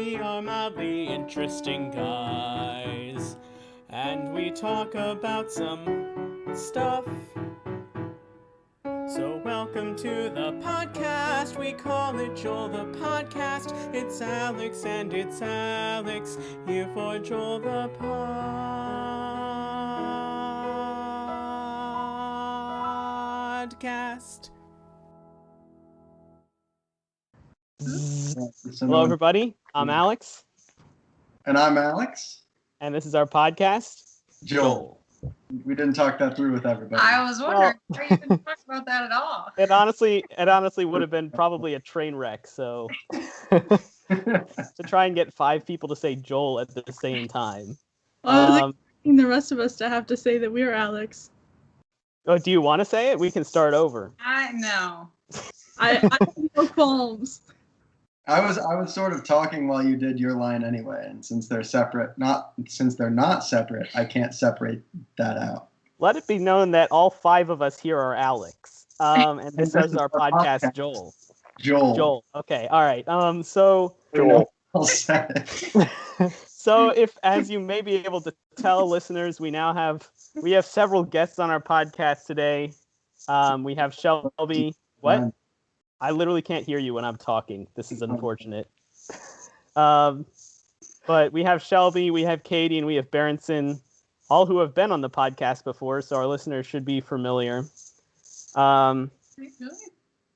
we are mildly interesting guys, and we talk about some stuff. So welcome to the podcast, we call it Joel the Podcast. It's Alex and it's Alex, here for Joel the Podcast. Hello everybody, I'm Alex. And I'm Alex. And this is our podcast, Joel. We didn't talk that through with everybody. I was wondering, why you didn't talk about that at all? It honestly would have been probably a train wreck, so to try and get 5 people to say Joel at the same time. I was expecting the rest of us to have to say that we're Alex. Oh, do you want to say it? We can start over. I know. I have no qualms. I was sort of talking while you did your line anyway, and since they're not separate, I can't separate that out. Let it be known that all 5 of us here are Alex. And this is our podcast, Joel. Joel. Okay. All right. So Joel. So if, as you may be able to tell, listeners, we have several guests on our podcast today. We have Shelby. What? I literally can't hear you when I'm talking. This is unfortunate. But we have Shelby, we have Katie, and we have Berenson, all who have been on the podcast before, so our listeners should be familiar. You've been on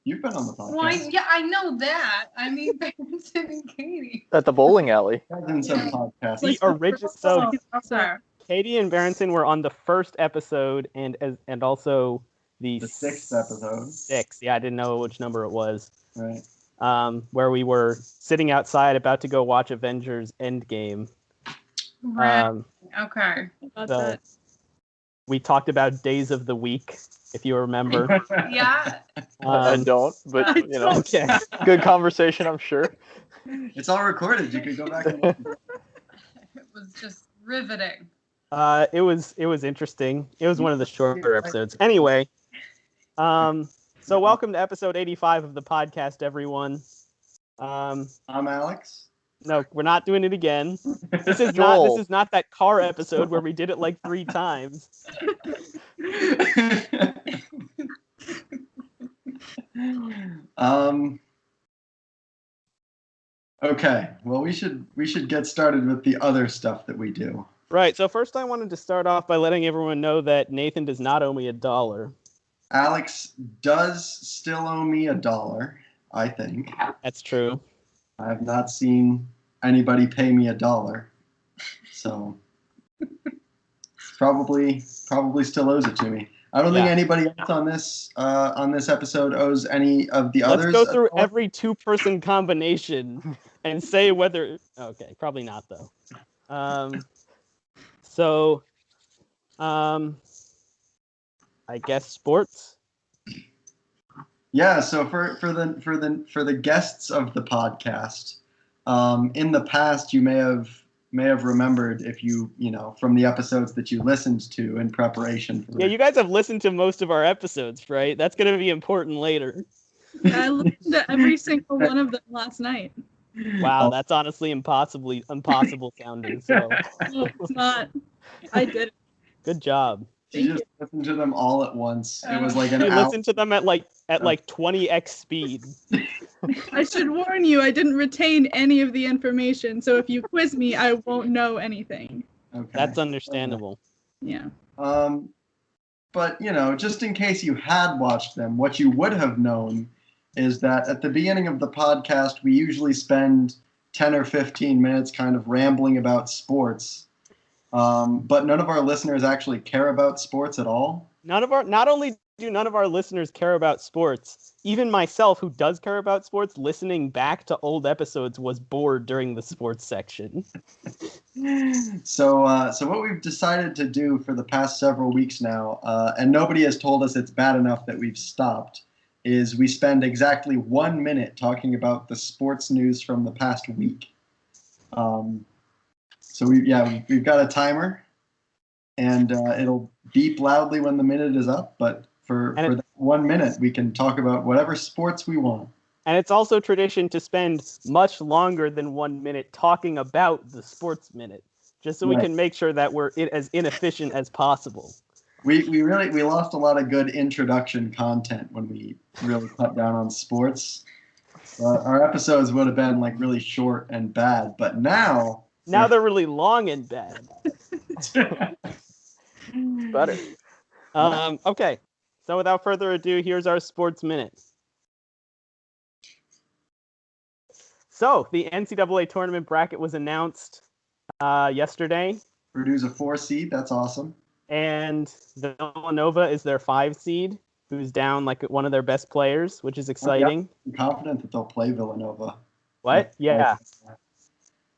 the podcast. Well, yeah, I know that. I mean, Berenson and Katie. At the bowling alley. Podcast. The original. So Okay. Katie and Berenson were on the first episode, and also the 6th episode. 6. Yeah, I didn't know which number it was. Right. Where we were sitting outside about to go watch Avengers Endgame. Right. Okay. So we talked about days of the week, if you remember. Yeah. I don't, but you know, Okay. good conversation, I'm sure. It's all recorded. You could go back and listen. It was just riveting. It was interesting. It was one of the shorter episodes. Anyway, so welcome to episode 85 of the podcast, everyone. I'm Alex. No, we're not doing it again. This is not that car episode where we did it like 3 times. Okay. Well, we should get started with the other stuff that we do. Right. So first, I wanted to start off by letting everyone know that Nathan does not owe me $1. Alex does still owe me $1, I think. That's true. I have not seen anybody pay me $1, so probably still owes it to me. I don't think anybody else on this episode owes any of the others. Let's go through every 2-person combination and say whether. Okay, probably not though. So, I guess sports. Yeah. So for the guests of the podcast, in the past you may have remembered, if you from the episodes that you listened to in preparation for. Yeah, you guys have listened to most of our episodes, right? That's going to be important later. Yeah, I listened to every single one of them last night. Wow, that's honestly impossible sounding. So No, it's not. I did it. good job. You just listened to them all at once. It was like an You hour. listened to them at like 20x speed. I should warn you, I didn't retain any of the information, so if you quiz me, I won't know anything. Okay. That's understandable. Yeah. But just in case you had watched them, what you would have known is that at the beginning of the podcast, we usually spend 10 or 15 minutes kind of rambling about sports. But none of our listeners actually care about sports at all. Not only do none of our listeners care about sports, even myself, who does care about sports, listening back to old episodes was bored during the sports section. So what we've decided to do for the past several weeks now, and nobody has told us it's bad enough that we've stopped, is we spend exactly 1 minute talking about the sports news from the past week. So we've got a timer, and it'll beep loudly when the minute is up. But for that 1 minute, we can talk about whatever sports we want. And it's also tradition to spend much longer than 1 minute talking about the sports minute, just so we can make sure that we're as inefficient as possible. We lost a lot of good introduction content when we really cut down on sports. Our episodes would have been like really short and bad, but now they're really long and bad. Better. Okay, so without further ado, here's our sports minute. So the NCAA tournament bracket was announced yesterday. Purdue's a 4 seed. That's awesome. And Villanova is their 5 seed, who's down like one of their best players, which is exciting. I'm confident that they'll play Villanova. What? Yeah.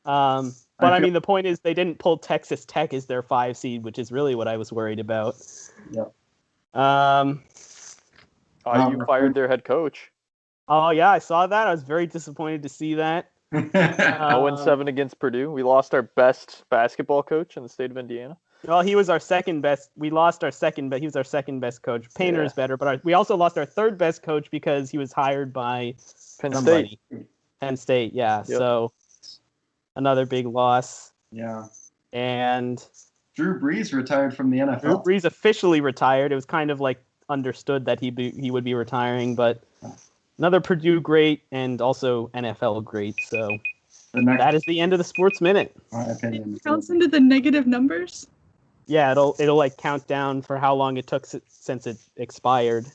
But I mean, the point is they didn't pull Texas Tech as their 5 seed, which is really what I was worried about. Yep. You fired their head coach. Oh, yeah, I saw that. I was very disappointed to see that. 0-7 against Purdue. We lost our best basketball coach in the state of Indiana. Well, he was our second best. We lost our second, but he was our second best coach. Painter is better, but we also lost our third best coach because he was hired by Penn State. Penn State, yeah. Yep. So another big loss. Yeah. And Drew Brees retired from the NFL. Drew Brees officially retired. It was kind of like understood that he would be retiring, but another Purdue great and also NFL great. So that is the end of the Sports Minute. My opinion. It counts into the negative numbers? Yeah, it'll like count down for how long it took since it expired.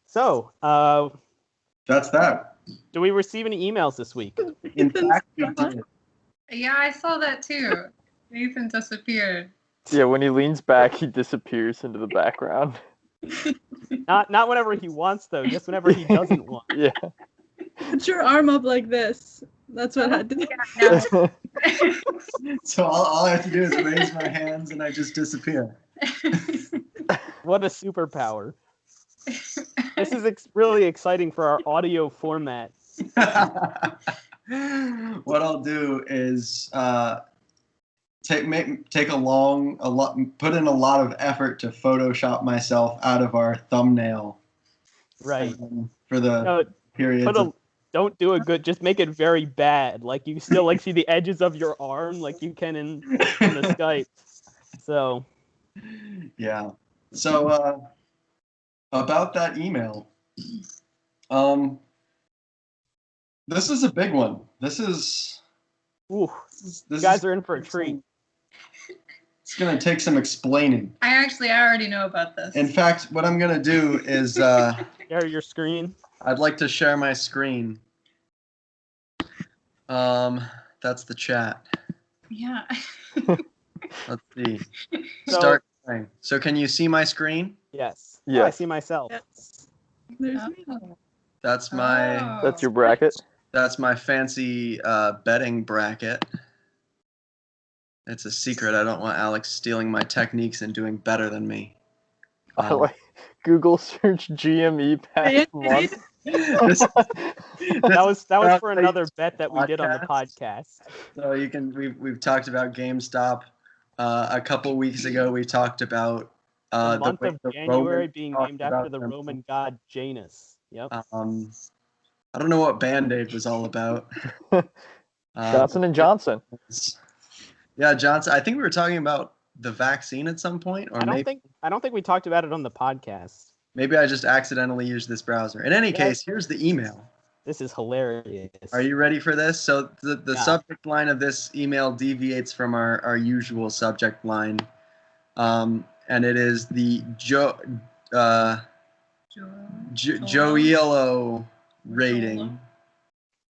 So that's that. Do we receive any emails this week? In fact, we did. Yeah, I saw that too. Nathan disappeared. Yeah, when he leans back, he disappears into the background. Not whenever he wants, though. Just whenever he doesn't want. Yeah. Put your arm up like this. That's what I had to do. So all I have to do is raise my hands and I just disappear. What a superpower. This is really exciting for our audio format. What I'll do is put in a lot of effort to Photoshop myself out of our thumbnail. Right. For the period. Don't do it good. Just make it very bad. Like you still like see the edges of your arm, like you can in the Skype. So. Yeah. So about that email, this is a big one. This is. Ooh, you guys are in for a treat. It's gonna take some explaining. I already know about this. In fact, what I'm gonna do is share your screen. I'd like to share my screen. That's the chat. Yeah. Let's see. Start playing. So can you see my screen? Yes. Yeah. I see myself. Yes. There's me. That's my. That's your bracket. That's my fancy betting bracket. It's a secret. I don't want Alex stealing my techniques and doing better than me. I like Google search GME past month. That was for another bet that we did on the podcast. So you can we've talked about GameStop. A couple weeks ago we talked about the month of January Roman being named after the Roman god Janus. Yep. I don't know what Band-Aid was all about. Johnson and Johnson. Yeah, Johnson. I think we were talking about the vaccine at some point, or I don't think we talked about it on the podcast. Maybe I just accidentally used this browser. In any case, here's the email. This is hilarious. Are you ready for this? So the subject line of this email deviates from our usual subject line, and it is the Joello rating.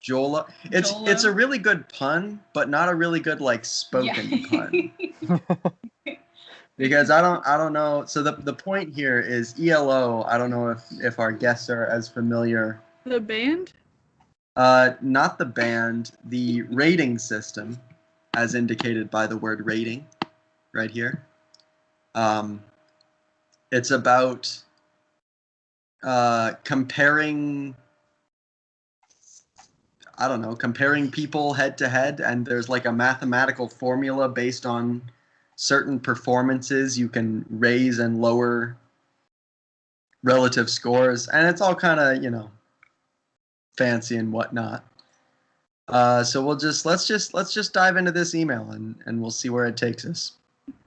Jola. It's a really good pun, but not a really good like spoken pun. Because I don't know. So the point here is ELO. I don't know if our guests are as familiar. The band? Not the band. The rating system, as indicated by the word rating, right here. It's about comparing. I don't know, comparing people head to head, and there's like a mathematical formula based on certain performances. You can raise and lower relative scores, and it's all kind of fancy and whatnot. So let's just dive into this email and we'll see where it takes us.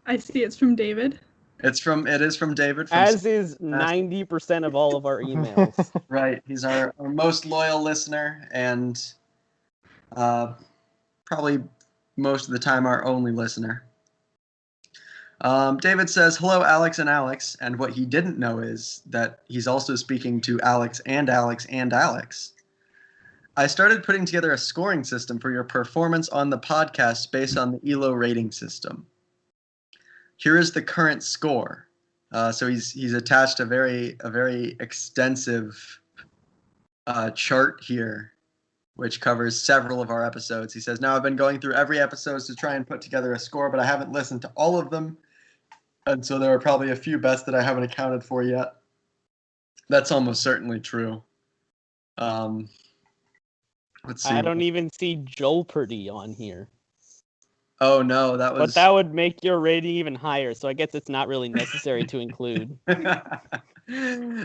I see it's from David. It is from David. As is 90% of all of our emails. Right. He's our most loyal listener and probably most of the time our only listener. David says, "Hello, Alex and Alex." And what he didn't know is that he's also speaking to Alex and Alex and Alex. I started putting together a scoring system for your performance on the podcast based on the ELO rating system. Here is the current score. So he's attached a very extensive chart here, which covers several of our episodes. He says, "Now I've been going through every episode to try and put together a score, but I haven't listened to all of them. And so there are probably a few bets that I haven't accounted for yet." That's almost certainly true. Let's see. I don't even see Jeopardy on here. Oh no, But that would make your rating even higher, so I guess it's not really necessary to include. All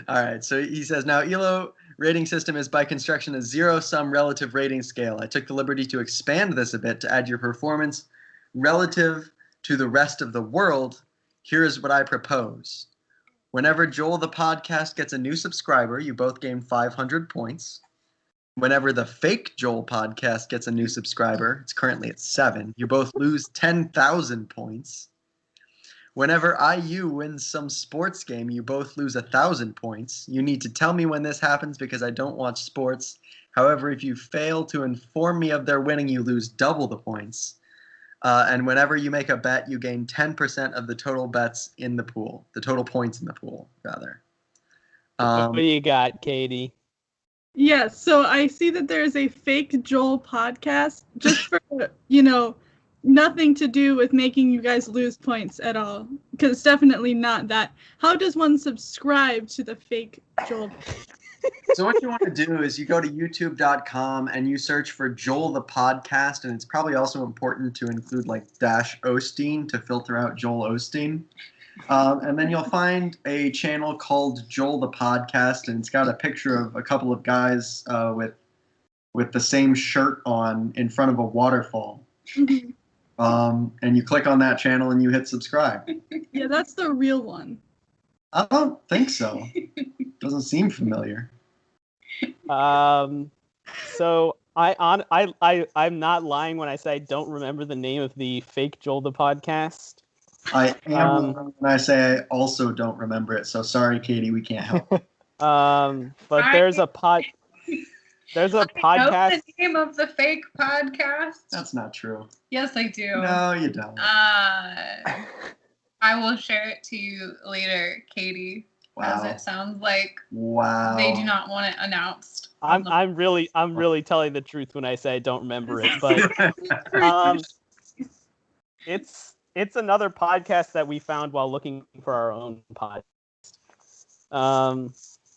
right, so he says, "Now ELO rating system is by construction a zero-sum relative rating scale. I took the liberty to expand this a bit to add your performance relative to the rest of the world. Here is what I propose. Whenever Joel the podcast gets a new subscriber, you both gain 500 points. Whenever the fake Joel podcast gets a new subscriber, it's currently at 7, you both lose 10,000 points. Whenever IU wins some sports game, you both lose 1,000 points. You need to tell me when this happens because I don't watch sports. However, if you fail to inform me of their winning, you lose double the points. And whenever you make a bet, you gain 10% of the total bets in the pool, the total points in the pool, rather." What do you got, Katie? Yes, so I see that there's a fake Joel podcast just for, nothing to do with making you guys lose points at all. Because it's definitely not that. How does one subscribe to the fake Joel? So what you want to do is you go to youtube.com and you search for Joel the podcast, and it's probably also important to include like -Osteen to filter out Joel Osteen. And then you'll find a channel called Joel the Podcast, and it's got a picture of a couple of guys with the same shirt on in front of a waterfall. And you click on that channel and you hit subscribe. Yeah, that's the real one. I don't think so. Doesn't seem familiar. So I'm not lying when I say I don't remember the name of the fake Joel the podcast. I am when I say I also don't remember it. So sorry, Katie, we can't help. But there's a podcast. I know the name of the fake podcast. That's not true. Yes, I do. No, you don't. I will share it to you later, Katie. Wow. As it sounds like Wow. they do not want it announced. I'm really telling the truth when I say I don't remember it, but it's another podcast that we found while looking for our own podcast.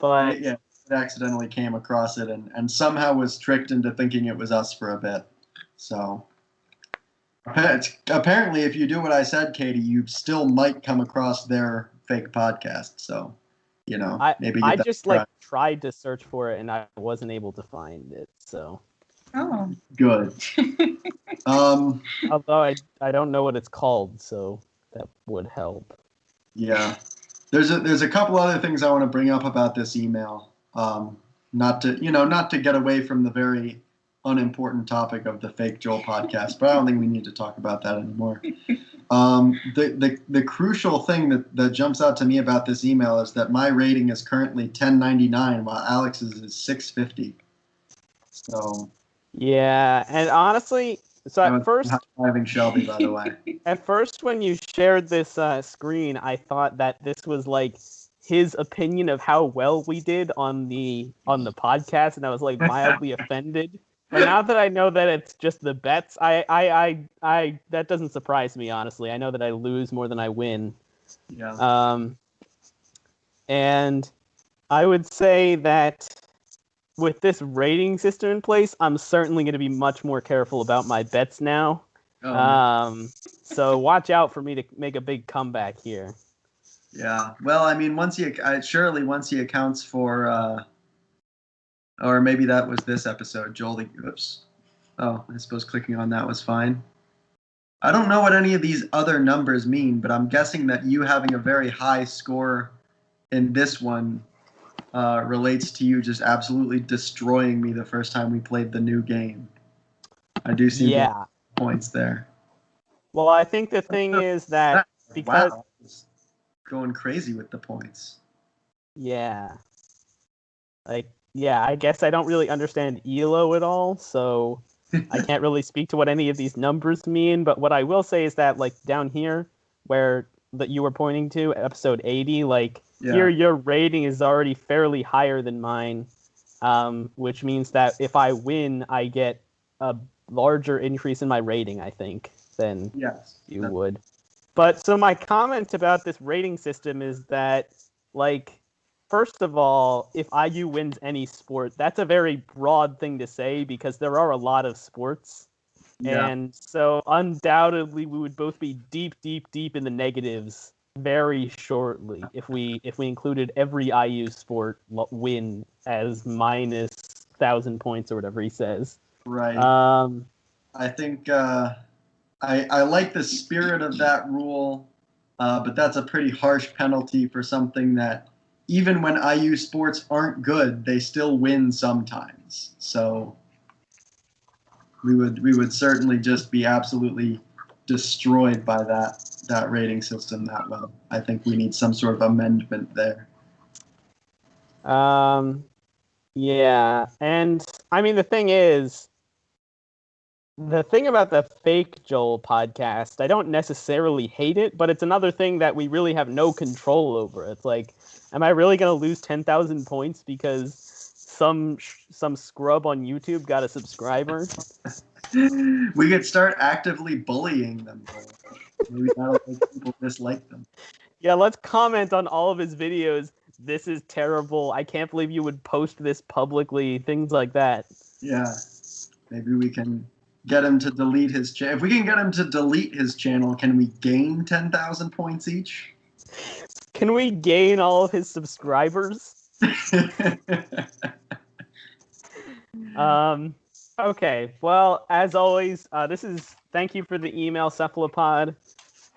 But yeah, it accidentally came across it and somehow was tricked into thinking it was us for a bit. So apparently, if you do what I said, Katie, you still might come across their fake podcast. So, maybe I just tried to search for it and I wasn't able to find it. So. Oh. Good. Although I don't know what it's called, so that would help. Yeah. There's a couple other things I want to bring up about this email. Not to get away from the very unimportant topic of the fake Joel podcast, but I don't think we need to talk about that anymore. The crucial thing that jumps out to me about this email is that my rating is currently 1099 while Alex's is 650. So yeah, and honestly, so at first, high-fiving Shelby, by the way. At first, when you shared this screen, I thought that this was like his opinion of how well we did on the podcast, and I was like mildly offended. But now that I know that it's just the bets, I that doesn't surprise me, honestly. I know that I lose more than I win. Yeah. And I would say that with this rating system in place, I'm certainly going to be much more careful about my bets now. So watch out for me to make a big comeback here. Yeah. Well, I mean, surely once he accounts for, or maybe that was this episode, Joel. Oops. Oh, I suppose clicking on that was fine. I don't know what any of these other numbers mean, but I'm guessing that you having a very high score in this one relates to you just absolutely destroying me the first time we played the new game. I do see the points there. Well, I think the thing is that because wow, it's going crazy with the points. Yeah. I guess I don't really understand ELO at all, so I can't really speak to what any of these numbers mean, but what I will say is that, like, down here, where that you were pointing to, episode 80, here your rating is already fairly higher than mine, which means that if I win, I get a larger increase in my rating, I think, than you would. But so my comment about this rating system is that, first of all, if IU wins any sport, that's a very broad thing to say because there are a lot of sports. Yeah. And so undoubtedly we would both be deep, deep, deep in the negatives very shortly if we included every IU sport win as minus 1,000 points or whatever he says. Right. I think I like the spirit of that rule, but that's a pretty harsh penalty for something that even when IU sports aren't good, they still win sometimes. So we would certainly just be absolutely destroyed by that rating system that well. I think we need some sort of amendment there. Yeah, and I mean the thing about the fake Joel podcast, I don't necessarily hate it, but it's another thing that we really have no control over. It's like, am I really going to lose 10,000 points because some scrub on YouTube got a subscriber? We could start actively bullying them. Maybe that'll make people dislike them. Yeah, let's comment on all of his videos. This is terrible. I can't believe you would post this publicly. Things like that. Yeah, maybe we can get him to delete his channel. If we can get him to delete his channel, can we gain 10,000 points each? Can we gain all of his subscribers? Okay. Well, as always, thank you for the email, Cephalopod.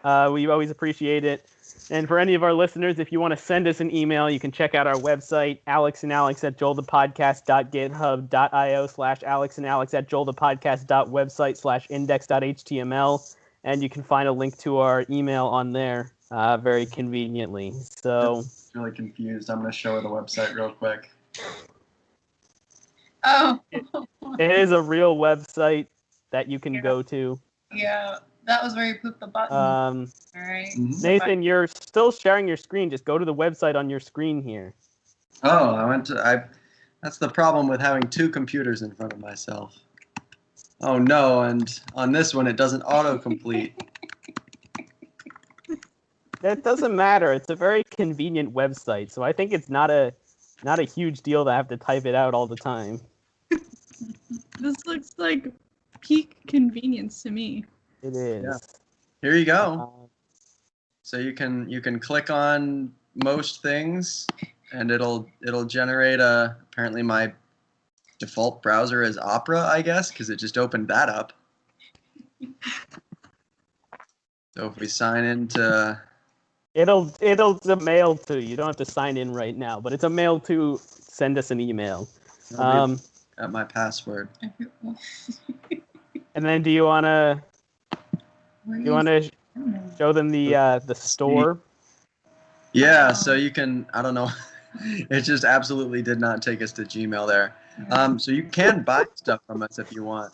We always appreciate it. And for any of our listeners, if you want to send us an email, you can check out our website, alexandalex.github.io/alexandalex@joelthepodcast.website/index.html. And you can find a link to our email on there very conveniently. So I'm really confused. I'm going to show her the website real quick. Oh. It is a real website that you can go to. Yeah, that was where you put the button. All right. Nathan, you're still sharing your screen. Just go to the website on your screen here. Oh, that's the problem with having two computers in front of myself. Oh no, and on this one it doesn't autocomplete. That doesn't matter. It's a very convenient website, so I think it's not a huge deal to have to type it out all the time. This looks like peak convenience to me. It is. Yeah. Here you go. So you can click on most things, and it'll generate apparently my default browser is Opera, I guess, because it just opened that up. So if we sign into, it's a mail to you. You don't have to sign in right now, but it's a mail to send us an email. At my password. And then do you want to show them the store? Yeah, so you can, I don't know, it just absolutely did not take us to Gmail there. So you can buy stuff from us if you want.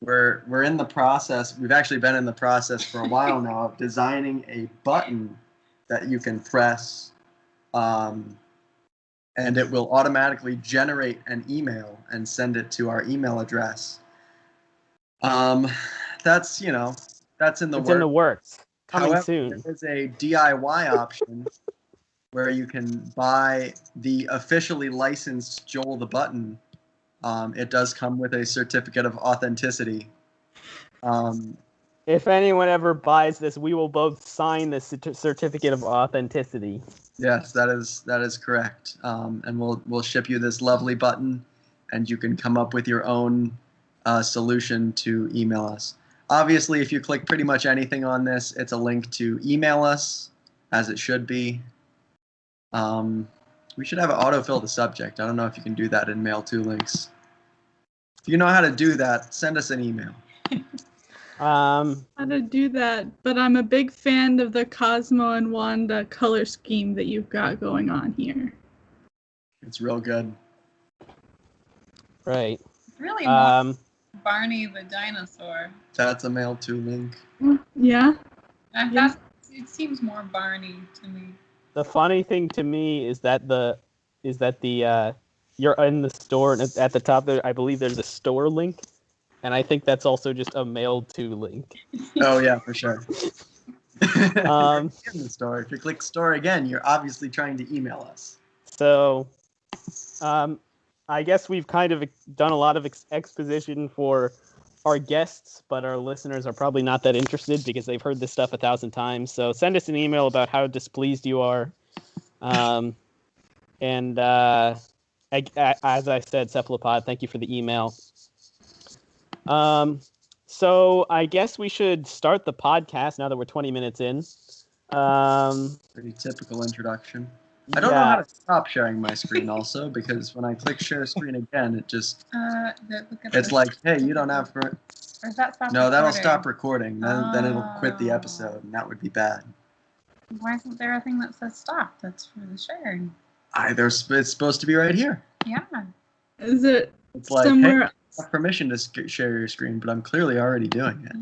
We're in the process, we've actually been in the process for a while now of designing a button that you can press, and it will automatically generate an email and send it to our email address. That's in the works. In the works. Coming soon. There is a DIY option where you can buy the officially licensed Joel the Button. It does come with a certificate of authenticity. If anyone ever buys this, we will both sign the certificate of authenticity. Yes, that is correct. And we'll ship you this lovely button, and you can come up with your own solution to email us. Obviously, if you click pretty much anything on this, it's a link to email us, as it should be. We should have it autofill the subject. I don't know if you can do that in Mail 2 links. If you know how to do that, send us an email. How to do that, but I'm a big fan of the Cosmo and Wanda color scheme that you've got going on here. It's real good. Right. Really more Barney the dinosaur. That's a Mail 2 link. Yeah. It seems more Barney to me. The funny thing to me is that you're in the store, and at the top there, I believe there's a store link, and I think that's also just a Mail 2 link. Oh yeah, for sure. In the store. If you click store again, you're obviously trying to email us. So, I guess we've kind of done a lot of exposition for our guests, but our listeners are probably not that interested because they've heard this stuff 1,000 times. So send us an email about how displeased you are. And as I said, Cephalopod, thank you for the email. So I guess we should start the podcast now that we're 20 minutes in. Pretty typical introduction. I don't know how to stop sharing my screen also, because when I click share screen again, it just it's like, hey, you don't have for that'll stop recording. Then it'll quit the episode, and that would be bad. Why isn't there a thing that says stop? That's for the sharing. It's supposed to be right here. Yeah. Is it It's like, somewhere? hey, I have permission to share your screen, but I'm clearly already doing it.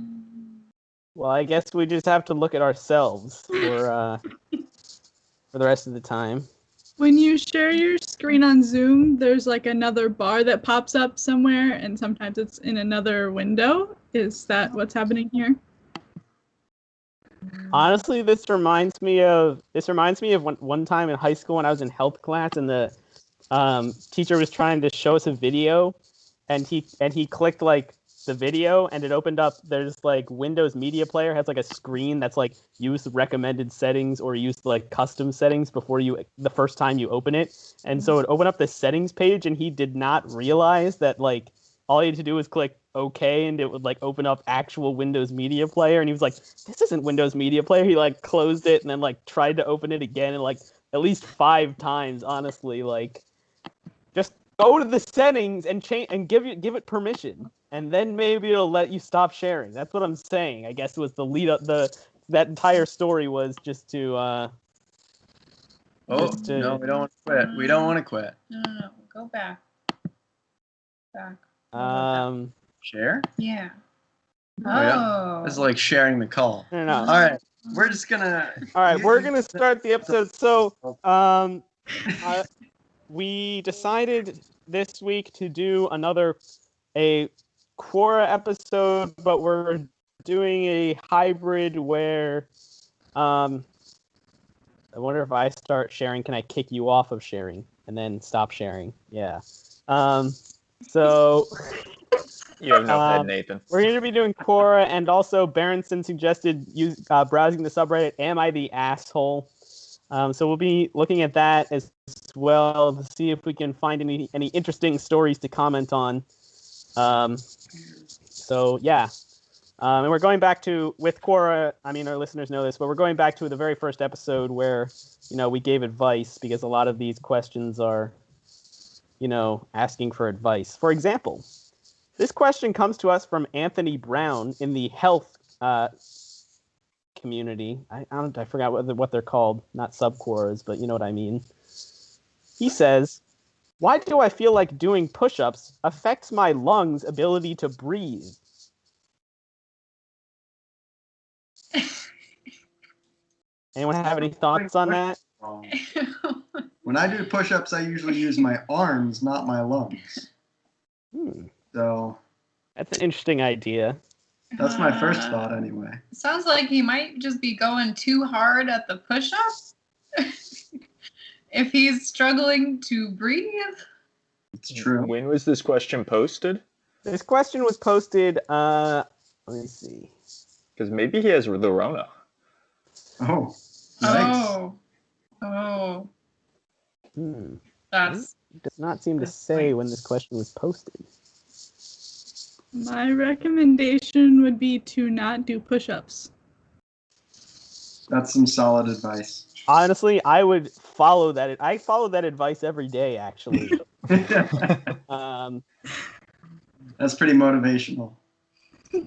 Well, I guess we just have to look at ourselves for the rest of the time. When you share your screen on Zoom, there's like another bar that pops up somewhere, and sometimes it's in another window. Is that what's happening here? Honestly, this reminds me of one time in high school when I was in health class, and the teacher was trying to show us a video, and he clicked like the video, and it opened up. There's like Windows Media Player has like a screen that's like use recommended settings or use like custom settings before the first time you open it, and so it opened up the settings page, and he did not realize that like all he had to do was click OK, and it would like open up actual Windows Media Player, and he was like, "This isn't Windows Media Player." He like closed it and then like tried to open it again, and like at least 5 times. Honestly, like just go to the settings and change and give it permission, and then maybe it'll let you stop sharing. That's what I'm saying. I guess it was the lead up. That entire story was just to. No, we don't want to quit. We don't want to quit. No. Go back. Back. Share? Yeah. Oh. It's like sharing the call. No. All right. We're just gonna. All right, we're gonna start the episode. So, we decided this week to do a Quora episode, but we're doing a hybrid where, I wonder if I start sharing, can I kick you off of sharing and then stop sharing? Yeah. So. You have no head, Nathan. We're going to be doing Quora, and also Berenson suggested browsing the subreddit Am I the Asshole? So we'll be looking at that as well to see if we can find any interesting stories to comment on. So yeah. And we're going back with Quora, I mean, our listeners know this, but we're going back to the very first episode where, we gave advice, because a lot of these questions are, asking for advice. For example, this question comes to us from Anthony Brown in the health community. I forgot what they're called, not subquoras, but you know what I mean. He says, "Why do I feel like doing push-ups affects my lungs' ability to breathe?" Anyone have any thoughts on that? When I do push-ups, I usually use my arms, not my lungs. So that's an interesting idea. That's my first thought, anyway. Sounds like he might just be going too hard at the push-ups. If he's struggling to breathe. It's true. When was this question posted? This question was posted, let me see. Because maybe he has the Rona. Oh, nice. Oh. Hmm. That's It does not seem to say when this question was posted. My recommendation would be to not do push-ups. That's some solid advice. Honestly, I would follow that. I follow that advice every day, actually. Um, That's pretty motivational.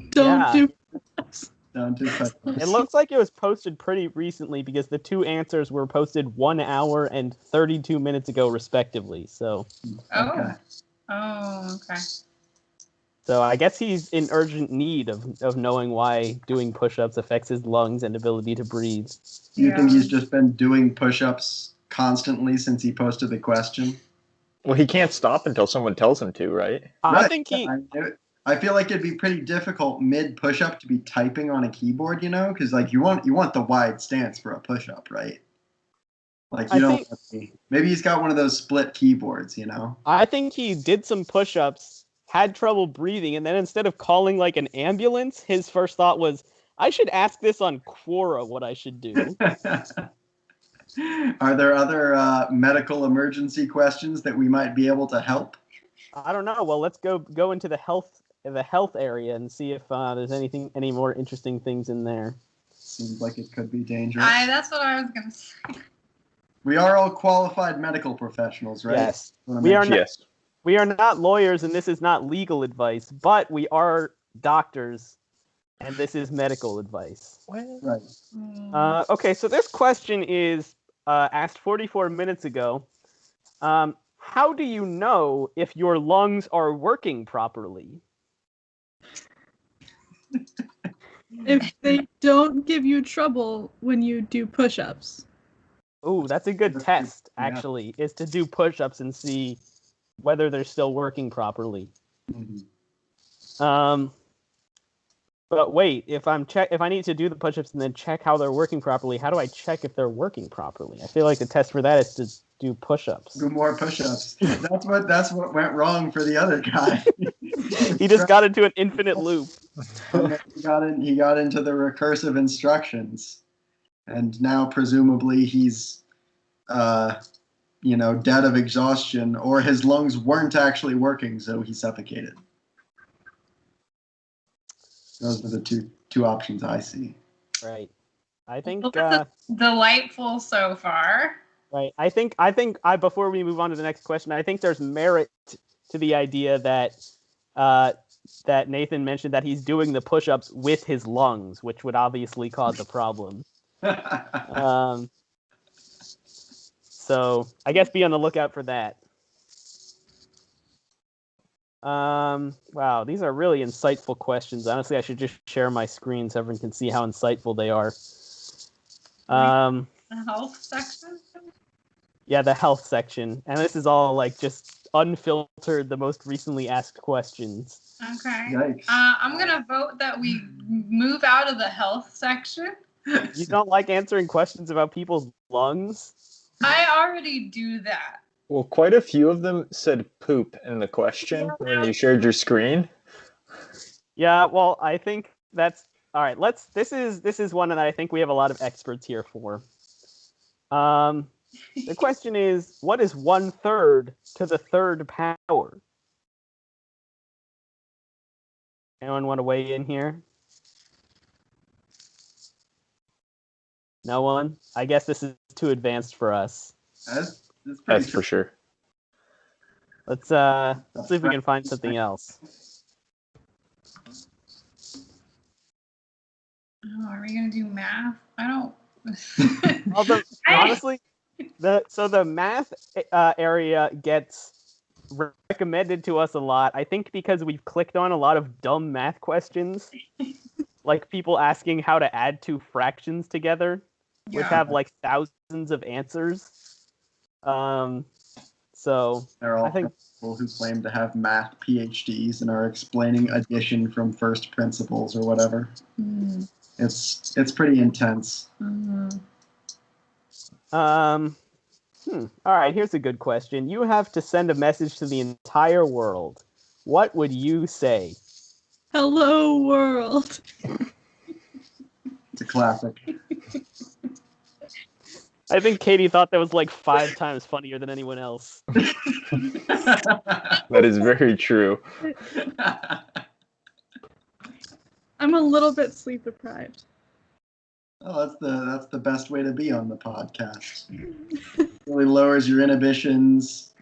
Don't Yeah. do push-ups. Don't do push-ups. it looks like it was posted pretty recently because the two answers were posted 1 hour and 32 minutes ago, respectively. So Okay. okay. So I guess he's in urgent need of knowing why doing push-ups affects his lungs and ability to breathe. Do you think he's just been doing push-ups constantly since he posted the question? Well, he can't stop until someone tells him to, right? I think he. I feel like it'd be pretty difficult mid push-up to be typing on a keyboard, because like you want the wide stance for a push-up, right? Like you don't. Maybe he's got one of those split keyboards, I think he did some push-ups, had trouble breathing, and then instead of calling like an ambulance, his first thought was, I should ask this on Quora what I should do. Are there other medical emergency questions that we might be able to help? I don't know. Well, let's go into the health area and see if there's any more interesting things in there. Seems like it could be dangerous. That's what I was gonna say. We are all qualified medical professionals, right? Yes. We are not lawyers, and this is not legal advice, but we are doctors, and this is medical advice. Right. Okay, so this question is asked 44 minutes ago. How do you know if your lungs are working properly? If they don't give you trouble when you do push-ups. Oh, that's a good test, actually, is to do push-ups and see whether they're still working properly. Mm-hmm. But wait, if I need to do the push-ups and then check how they're working properly, how do I check if they're working properly? I feel like the test for that is to do push-ups. Do more push-ups. That's what went wrong for the other guy. He just got into an infinite loop. He got into the recursive instructions, and now presumably he's, dead of exhaustion, or his lungs weren't actually working, so he suffocated. Those are the two options I see. Right. I think delightful so far. Right. I think before we move on to the next question, I think there's merit to the idea that that Nathan mentioned that he's doing the push-ups with his lungs, which would obviously cause a problem. So I guess be on the lookout for that. Wow, these are really insightful questions. Honestly, I should just share my screen so everyone can see how insightful they are. The health section? Yeah, the health section. And this is all like just unfiltered, the most recently asked questions. Okay. Yikes. I'm going to vote that we move out of the health section. You don't like answering questions about people's lungs? I already do that. Well, quite a few of them said poop in the question when you shared your screen. Yeah, well, I think that's all right. This is one that I think we have a lot of experts here for. The question is, what is 1/3 to the third power? Anyone want to weigh in here? No one? I guess this is too advanced for us. That's for sure. Let's see if we can find something else. Oh, are we gonna do math? I don't. Honestly, the math area gets recommended to us a lot. I think because we've clicked on a lot of dumb math questions, like people asking how to add two fractions together, which have like thousands of answers. So they're all I think people who claim to have math PhDs and are explaining addition from first principles or whatever. Mm. It's pretty intense. Mm-hmm. All right, here's a good question. You have to send a message to the entire world. What would you say? Hello, world. classic. I think Katie thought that was like 5 times funnier than anyone else. That is very true. I'm a little bit sleep deprived. Oh, that's the best way to be on the podcast. Really lowers your inhibitions,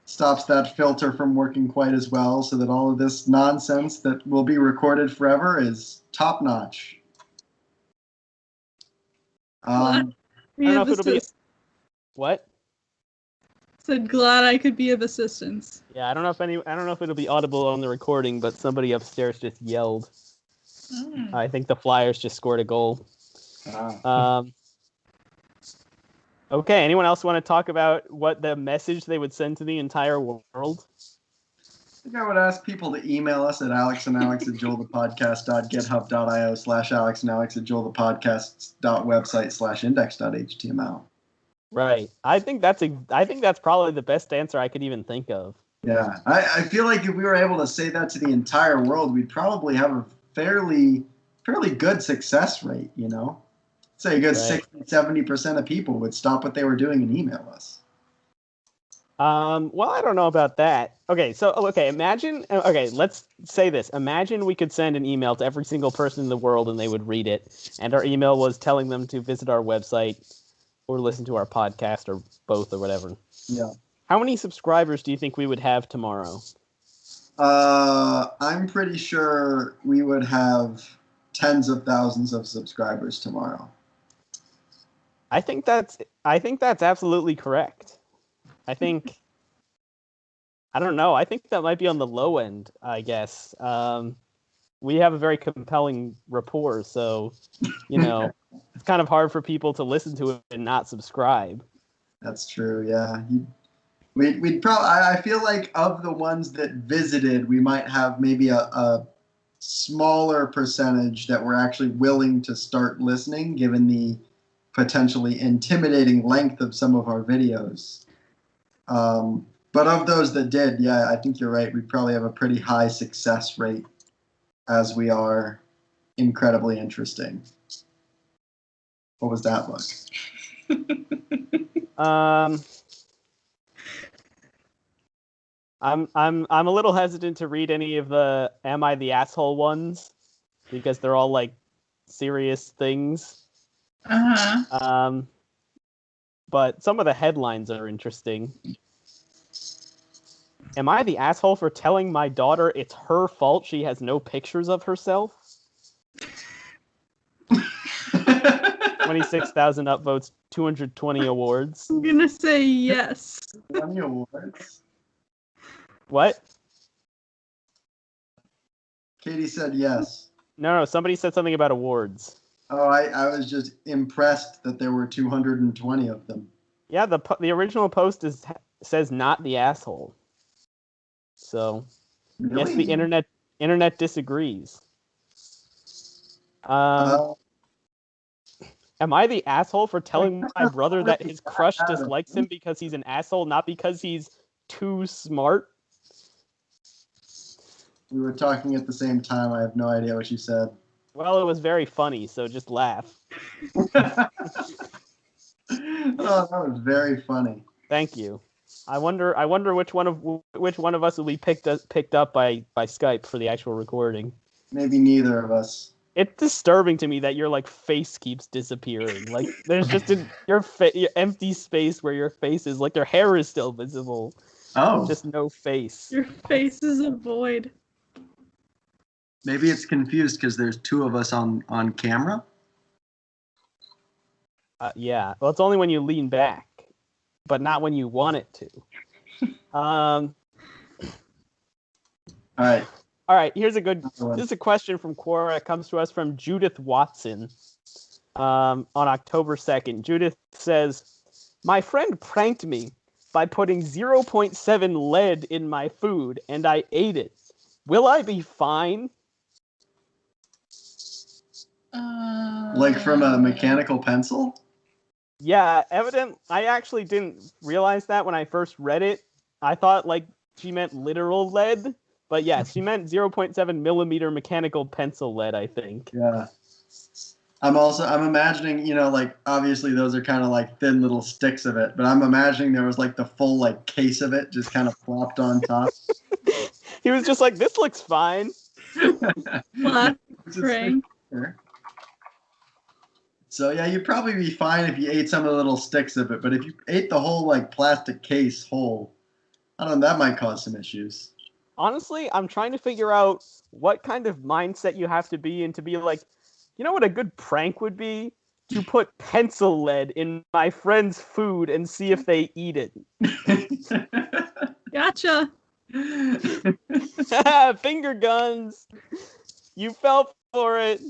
stops that filter from working quite as well, so that all of this nonsense that will be recorded forever is top notch. I don't know if it'll be. What? Said glad I could be of assistance. Yeah, I don't know if it'll be audible on the recording, but somebody upstairs just yelled. I think the Flyers just scored a goal. Okay, anyone else want to talk about what the message they would send to the entire world? I think I would ask people to email us at alexandalex@joelthepodcast.get.io/alex&alex@joelthepodcast.website/index.html. Right. I think that's probably the best answer I could even think of. Yeah, I feel like if we were able to say that to the entire world, we'd probably have a fairly good success rate, you know? Say a good 60-70% of people would stop what they were doing and email us. Well, I don't know about that. Okay, let's say this. Imagine we could send an email to every single person in the world and they would read it, and our email was telling them to visit our website or listen to our podcast or both or whatever. Yeah. How many subscribers do you think we would have tomorrow? I'm pretty sure we would have tens of thousands of subscribers tomorrow. I think that's absolutely correct. I don't know. I think that might be on the low end, I guess. We have a very compelling rapport, so, it's kind of hard for people to listen to it and not subscribe. That's true, yeah. We'd probably. I feel like of the ones that visited, we might have maybe a smaller percentage that were actually willing to start listening, given the potentially intimidating length of some of our videos. But of those that did, yeah, I think you're right. We probably have a pretty high success rate, as we are incredibly interesting. What was that look? I'm a little hesitant to read any of the "Am I the Asshole" ones because they're all like serious things. But some of the headlines are interesting. Am I the asshole for telling my daughter it's her fault she has no pictures of herself? 26,000 upvotes, 220 awards. I'm gonna say yes. 20 awards? What? Katie said yes. No, somebody said something about awards. Oh, I was just impressed that there were 220 of them. Yeah, the original post says not the asshole. So, Really? yes, the internet disagrees. Am I the asshole for telling my brother that his crush dislikes him because he's an asshole, not because he's too smart? We were talking at the same time. I have no idea what you said. Well, it was very funny, so just laugh. Oh, that was very funny. Thank you. I wonder which one of us will be picked up by Skype for the actual recording. Maybe neither of us. It's disturbing to me that your face keeps disappearing. Like there's just your empty space where your face is. Like your hair is still visible. Oh. Just no face. Your face is a void. Maybe it's confused because there's two of us on camera. Yeah. Well, it's only when you lean back, but not when you want it to. All right. Here's a question from Quora. It comes to us from Judith Watson on October 2nd. Judith says, "My friend pranked me by putting 0.7 lead in my food, and I ate it. Will I be fine?" Like from a mechanical pencil? Yeah, I actually didn't realize that when I first read it. I thought she meant literal lead, but yeah, she meant 0.7 millimeter mechanical pencil lead, I think. Yeah. I'm imagining, like obviously those are kind of like thin little sticks of it, but I'm imagining there was like the full like case of it just kind of plopped on top. He was just like, this looks fine. Classic It's a prank. sticker. So yeah, you'd probably be fine if you ate some of the little sticks of it, but if you ate the whole like plastic case whole, I don't know, that might cause some issues. Honestly, I'm trying to figure out what kind of mindset you have to be in to be like, you know what a good prank would be? To put pencil lead in my friend's food and see if they eat it. Gotcha. Finger guns. You fell for it.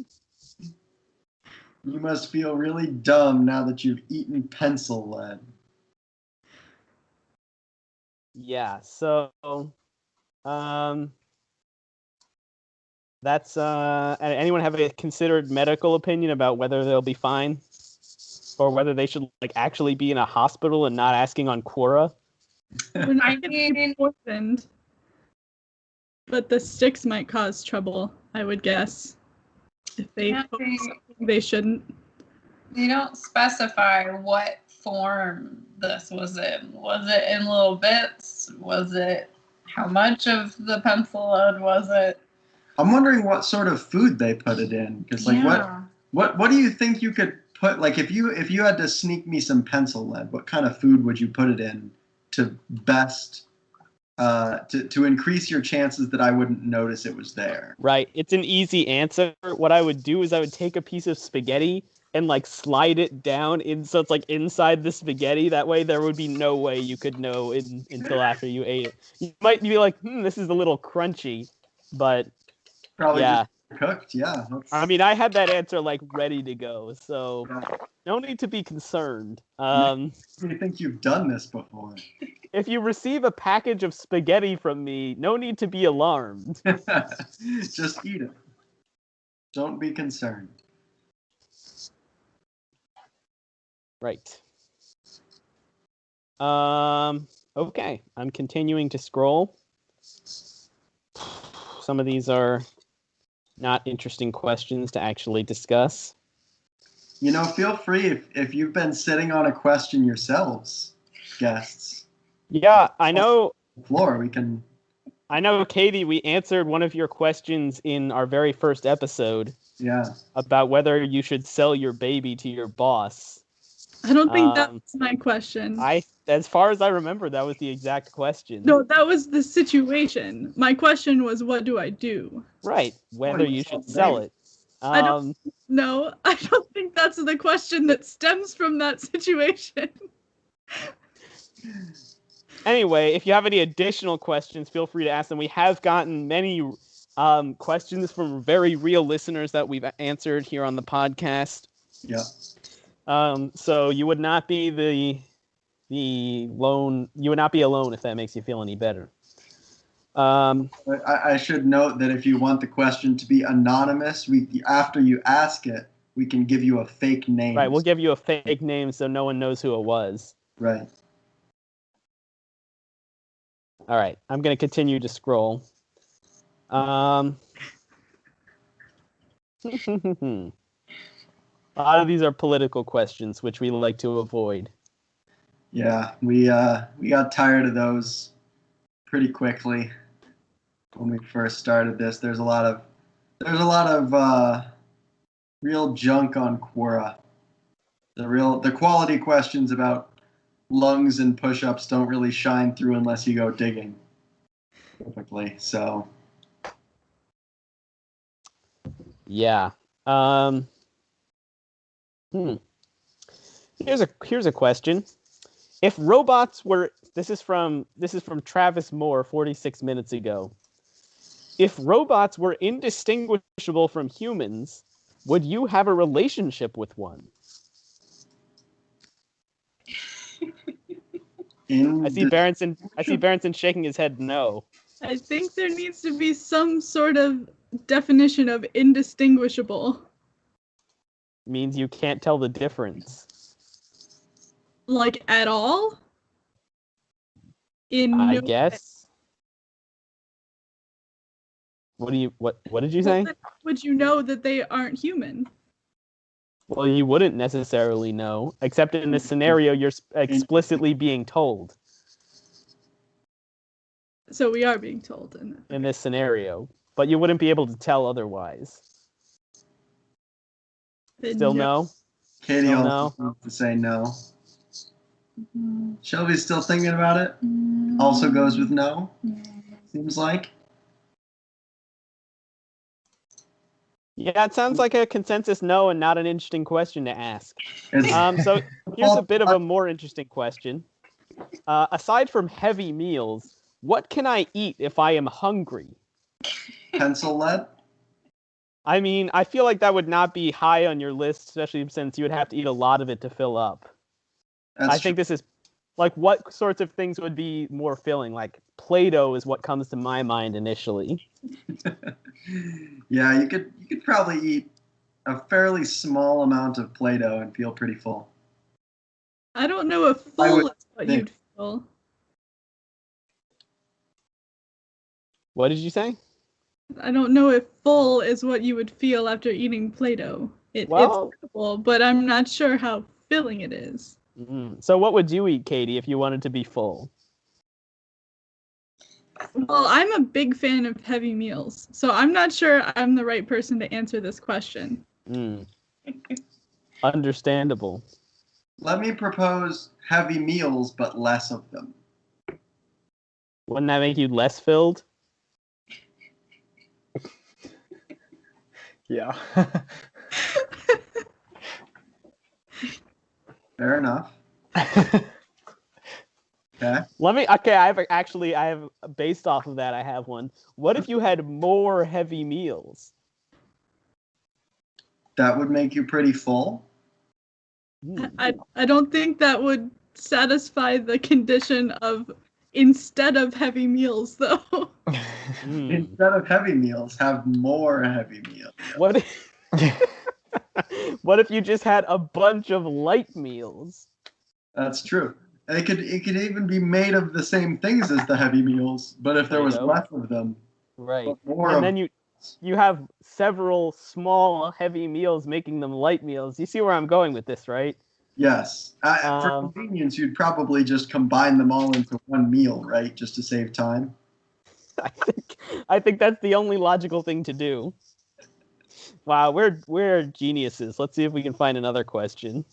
You must feel really dumb now that you've eaten pencil lead. Yeah, so that's anyone have a considered medical opinion about whether they'll be fine? Or whether they should like actually be in a hospital and not asking on Quora? We're not I gonna mean- be poisoned. But the sticks might cause trouble, I would guess. If they Yeah, poke something they shouldn't. They don't specify what form this was in. Was it in little bits? Was it how much of the pencil lead was it? I'm wondering what sort of food they put it in, because like what do you think you could put, like if you had to sneak me some pencil lead, what kind of food would you put it in to best to increase your chances that I wouldn't notice it was there? Right. It's an easy answer. What I would do is I would take a piece of spaghetti and like slide it down in so it's like inside the spaghetti. That way there would be no way you could know until after you ate it. You might be like, this is a little crunchy, but Probably yeah. just cooked, yeah. I mean, I had that answer like ready to go, so no need to be concerned. You think you've done this before? If you receive a package of spaghetti from me, no need to be alarmed. Just eat it. Don't be concerned. Right. Okay, I'm continuing to scroll. Some of these are not interesting questions to actually discuss. Feel free if you've been sitting on a question yourselves, guests. Yeah, I know. Floor, we can. I know, Katie, we answered one of your questions in our very first episode. Yeah. About whether you should sell your baby to your boss. I don't think that's my question. As far as I remember, that was the exact question. No, that was the situation. My question was, what do I do? Right, whether you should sell it. I don't think that's the question that stems from that situation. Anyway, if you have any additional questions, feel free to ask them. We have gotten many questions from very real listeners that we've answered here on the podcast. Yeah. So you would not be the lone. You would not be alone if that makes you feel any better. I should note that if you want the question to be anonymous, after you ask it, we can give you a fake name. Right, we'll give you a fake name so no one knows who it was. Right. All right, I'm going to continue to scroll. A lot of these are political questions, which we like to avoid. Yeah, we got tired of those pretty quickly when we first started this. There's a lot of real junk on Quora. The quality questions about lungs and push-ups don't really shine through unless you go digging. Typically, so. Yeah. Here's a question. If robots were this is from Travis Moore 46 minutes ago. If robots were indistinguishable from humans, would you have a relationship with one? I see Berenson shaking his head no. I think there needs to be some sort of definition of indistinguishable. Means you can't tell the difference. Like at all? I guess. What did you say? Would you know that they aren't human? Well, you wouldn't necessarily know, except in this scenario, you're explicitly being told So we are being told in this scenario, but you wouldn't be able to tell otherwise. Still no? Katie Still also wants to say no. Shelby's still thinking about it. Also goes with no. Seems like. Yeah, it sounds like a consensus no and not an interesting question to ask. It's So here's a bit of a more interesting question. Aside from heavy meals, what can I eat if I am hungry? pencil lead. I mean, I feel like that would not be high on your list, especially since you would have to eat a lot of it to fill up. I think this is like, what sorts of things would be more filling? Like Play-Doh is what comes to my mind initially. Yeah, you could probably eat a fairly small amount of Play-Doh and feel pretty full. I don't know if full is what you'd feel. What did you say? I don't know if full is what you would feel after eating Play-Doh. It's edible, but I'm not sure how filling it is. So what would you eat, Katie, if you wanted to be full? Well, I'm a big fan of heavy meals, so I'm not sure I'm the right person to answer this question. Understandable. Let me propose heavy meals, but less of them. Wouldn't that make you less filled? Yeah. Fair enough. Okay. I have based off of that, I have one. What if you had more heavy meals? That would make you pretty full. I don't think that would satisfy the condition of instead of heavy meals, though. Instead of heavy meals, have more heavy meals. What if you just had a bunch of light meals? That's true. It could even be made of the same things as the heavy meals, but if there was less of them, right? And then you have several small heavy meals, making them light meals. You see where I'm going with this, right? Yes. For convenience, you'd probably just combine them all into one meal, right? Just to save time. I think that's the only logical thing to do. Wow, we're geniuses. Let's see if we can find another question.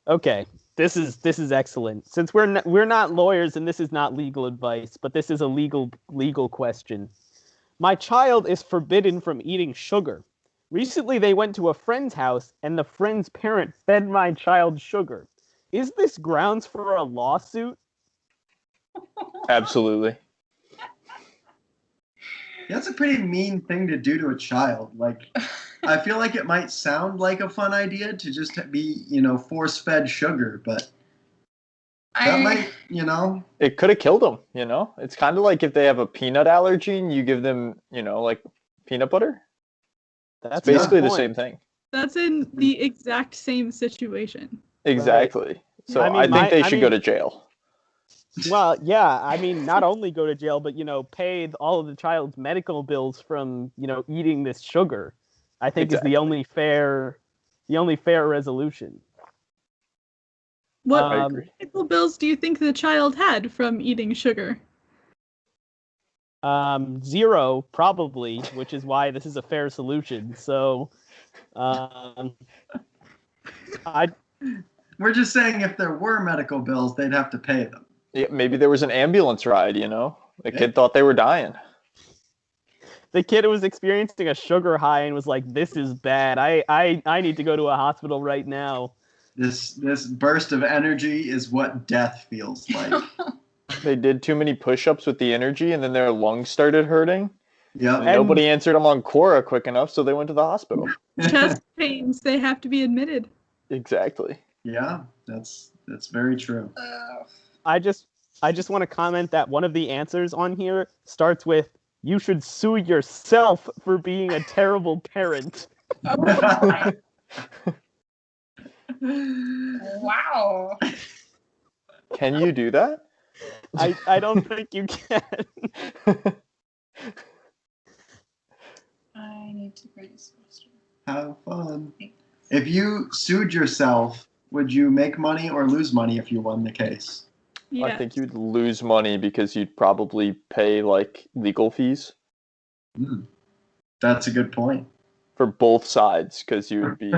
Okay, this is excellent. Since we're not lawyers and this is not legal advice, but this is a legal question. My child is forbidden from eating sugar. Recently, they went to a friend's house and the friend's parent fed my child sugar. Is this grounds for a lawsuit? Absolutely. That's a pretty mean thing to do to a child. Like, I feel like it might sound like a fun idea to just be, force-fed sugar, but that might, It could have killed them, It's kind of like if they have a peanut allergy and you give them, like peanut butter. That's basically the same thing. That's in the exact same situation. Exactly. Right. So I think they should go to jail. Well, yeah, I mean, not only go to jail, but, pay all of the child's medical bills from, eating this sugar, I think is the only fair resolution. What medical bills do you think the child had from eating sugar? 0, probably, which is why this is a fair solution. So, we're just saying if there were medical bills, they'd have to pay them. Yeah, maybe there was an ambulance ride, The kid thought they were dying. The kid was experiencing a sugar high and was like, "This is bad. I need to go to a hospital right now." This burst of energy is what death feels like. They did too many push-ups with the energy, and then their lungs started hurting. Yeah. Nobody answered them on Quora quick enough, so they went to the hospital. Chest pains, they have to be admitted. Exactly. Yeah, that's very true. I just want to comment that one of the answers on here starts with, "You should sue yourself for being a terrible parent." Wow. Can you do that? I don't think you can. I need to produce faster. Have fun. If you sued yourself, would you make money or lose money if you won the case? Yeah. I think you'd lose money because you'd probably pay like legal fees That's a good point. for both sides because you would be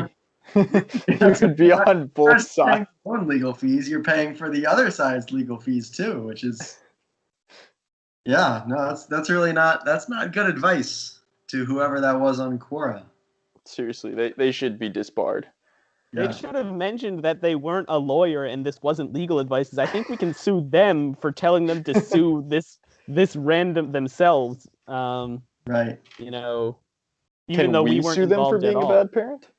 you would be on both You're sides. paying your own legal fees. You're paying for the other side's legal fees too, which is that's really not good advice to whoever that was on Quora. Seriously, they should be disbarred. They should have mentioned that they weren't a lawyer and this wasn't legal advice. 'Cause I think we can sue them for telling them to sue this random themselves. Right. You know, Can even though we we weren't sue them for involved at being a all. bad parent?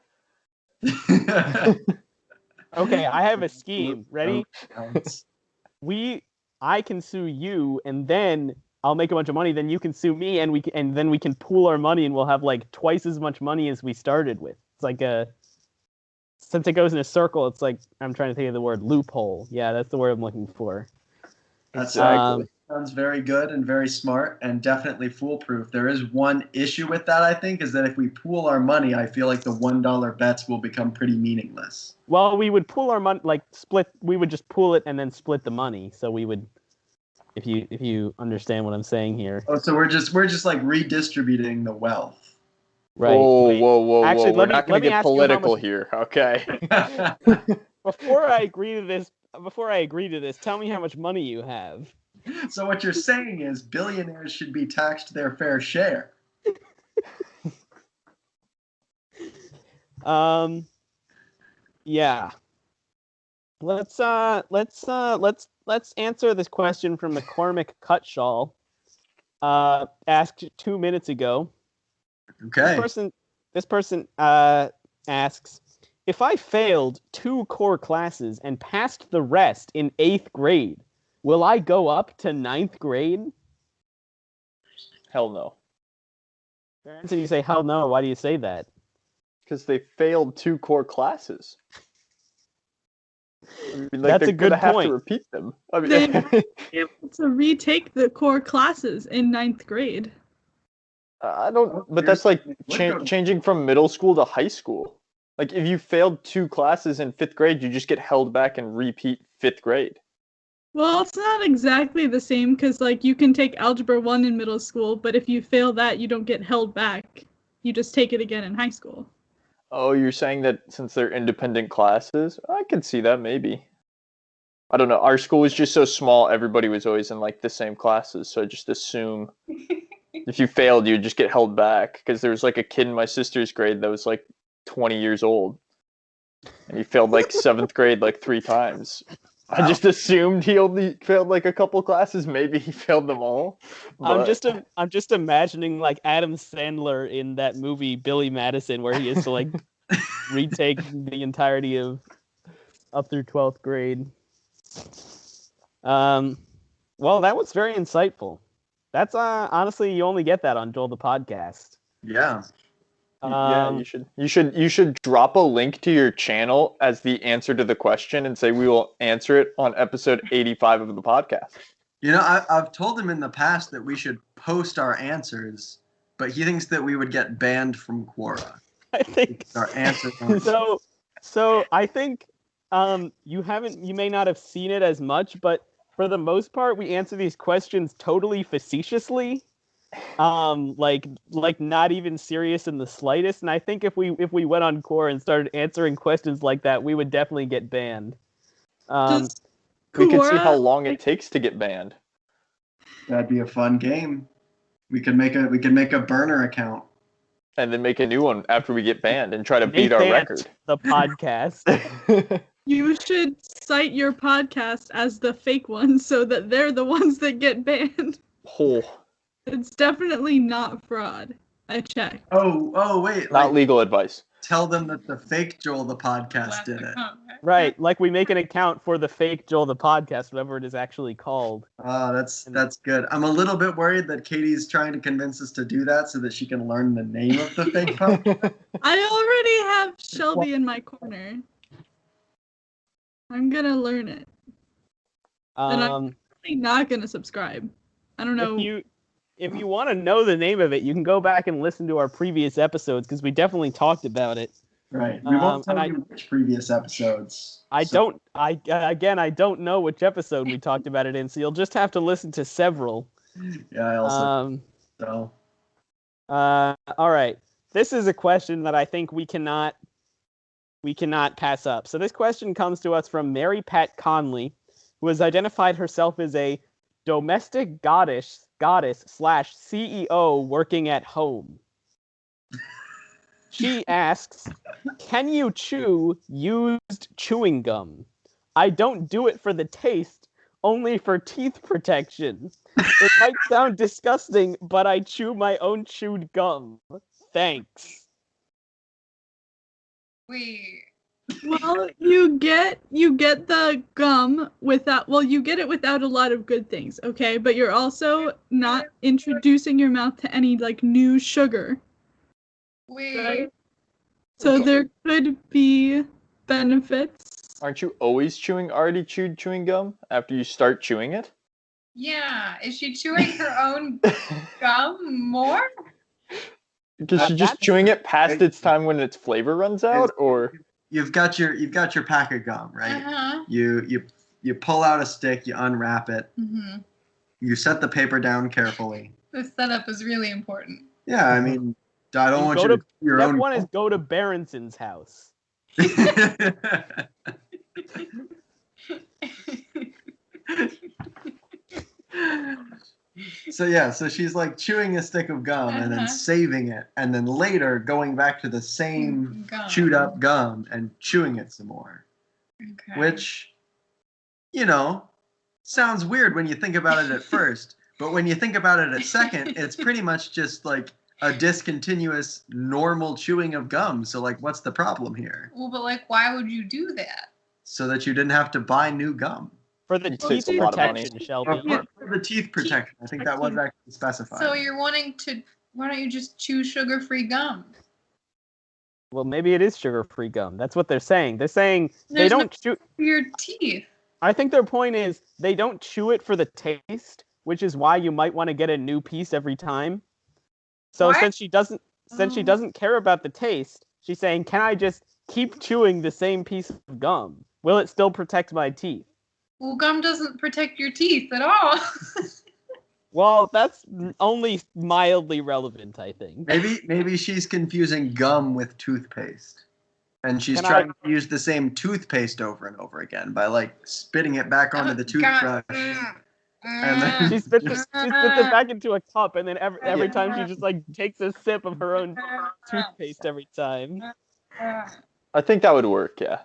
Okay, I have a scheme. Ready? Counts. I can sue you, and then I'll make a bunch of money. Then you can sue me, and then we can pool our money, and we'll have like twice as much money as we started with. It's like since it goes in a circle, it's like I'm trying to think of the word loophole. Yeah, that's the word I'm looking for. Exactly. Sounds very good and very smart and definitely foolproof. There is one issue with that, I think, is that if we pool our money, I feel like the $1 bets will become pretty meaningless. Well, we would pool our money, like split. We would just pool it and then split the money. So we would, if you understand what I'm saying here. Oh, so we're just like redistributing the wealth. Right. Whoa. Actually, We're not going to get ask you how political much- here, okay? Before I agree to this, tell me how much money you have. So what you're saying is billionaires should be taxed their fair share. Yeah. Let's answer this question from McCormick Cutshaw. Asked 2 minutes ago. Okay. This person asks, if I failed 2 core classes and passed the rest in 8th grade, will I go up to 9th grade? Hell no. So you say, hell no. Why do you say that? Because they failed 2 core classes. I mean, like, That's they're a good gonna have point. to repeat them. I mean, They might be able to retake the core classes in 9th grade. I don't. But that's like changing from middle school to high school. Like if you failed 2 classes in 5th grade, you just get held back and repeat 5th grade. Well, it's not exactly the same because, like, you can take Algebra 1 in middle school, but if you fail that, you don't get held back. You just take it again in high school. Oh, you're saying that since they're independent classes? I could see that maybe. I don't know. Our school was just so small, everybody was always in like the same classes, so I just assume if you failed, you'd just get held back. Because there was like a kid in my sister's grade that was like 20 years old, and he failed like 7th grade like 3 times. I just assumed he only failed like a couple classes. Maybe he failed them all. But... I'm just imagining like Adam Sandler in that movie Billy Madison, where he has to like retake the entirety of up through 12th grade. Well, that was very insightful. That's honestly, you only get that on Joel the Podcast. Yeah. Yeah, you should drop a link to your channel as the answer to the question and say we will answer it on episode 85 of the podcast. You know, I've told him in the past that we should post our answers, but he thinks that we would get banned from Quora. I think Our answer. So I think you may not have seen it as much, but for the most part, we answer these questions totally facetiously. Like not even serious in the slightest. And I think if we went on Quora and started answering questions like that, we would definitely get banned. We could see how Quora, long it takes to get banned. That'd be a fun game. We could make a burner account. And then make a new one after we get banned and try to beat our record. The podcast. You should cite your podcast as the fake one so that they're the ones that get banned. Oh. It's definitely not fraud. I checked. Oh, wait. Not legal advice. Tell them that the fake Joel the Podcast did it. Right, like we make an account for the fake Joel the Podcast, whatever it is actually called. Oh, that's good. I'm a little bit worried that Katie's trying to convince us to do that so that she can learn the name of the fake podcast. I already have Shelby in my corner. I'm gonna learn it. And I'm probably not gonna subscribe. I don't know. if you want to know the name of it, you can go back and listen to our previous episodes because we definitely talked about it. Right. We won't tell you which previous episodes. I don't know which episode we talked about it in, so you'll just have to listen to several. Yeah, I also all right. This is a question that I think we cannot pass up. So this question comes to us from Mary Pat Conley, who has identified herself as a domestic goddess / CEO working at home. She asks, can you chew used chewing gum? I don't do it for the taste, only for teeth protection. It might sound disgusting, but I chew my own chewed gum. Thanks. Wait. Well, you get the gum without, well, you get it without a lot of good things, okay? But you're also not introducing your mouth to any like new sugar. Wait. Right? So there could be benefits. Aren't you always already chewed chewing gum after you start chewing it? Yeah. Is she chewing her own gum more? Because she's just chewing it past its time when its flavor runs out, or you've got your pack of gum, right? Uh-huh. You pull out a stick, you unwrap it, Mm-hmm. you set the paper down carefully. The setup is really important. Yeah, I mean, I don't want you to chew your Step own. one is go to Berenson's house. So she's like chewing a stick of gum and then saving it, and then later going back to the same chewed up gum and chewing it some more. Okay. Which, sounds weird when you think about it at first, but when you think about it at second, it's pretty much just like a discontinuous normal chewing of gum. So like, what's the problem here? Well, but like, why would you do that? So that you didn't have to buy new gum. For the teeth protection, Shelby. For the teeth protection. I think that was actually specified. So why don't you just chew sugar-free gum? Well, maybe it is sugar-free gum. That's what they're saying. They're saying they don't chew your teeth. I think their point is they don't chew it for the taste, which is why you might want to get a new piece every time. So since she doesn't care about the taste, she's saying, "Can I just keep chewing the same piece of gum? Will it still protect my teeth?" Well, gum doesn't protect your teeth at all. Well, that's only mildly relevant, I think. Maybe she's confusing gum with toothpaste. And she's trying to use the same toothpaste over and over again by like spitting it back onto the toothbrush. And then she spits it back into a cup, and then every time she just like takes a sip of her own toothpaste every time. I think that would work, yeah.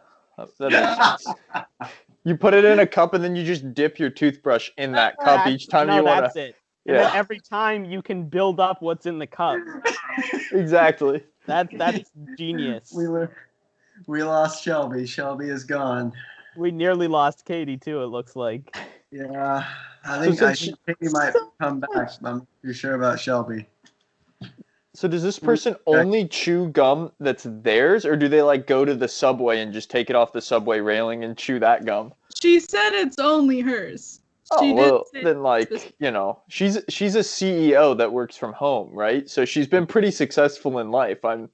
That makes sense. You put it in a cup, and then you just dip your toothbrush in that cup each time you want to. That's it. And then every time you can build up what's in the cup. Exactly. That's genius. We lost Shelby. Shelby is gone. We nearly lost Katie too, it looks like. Yeah. I think Katie might come back. I'm not too sure about Shelby. So does this person only chew gum that's theirs, or do they like go to the subway and just take it off the subway railing and chew that gum? She said it's only hers. Then like, she's a CEO that works from home, right? So she's been pretty successful in life. I'm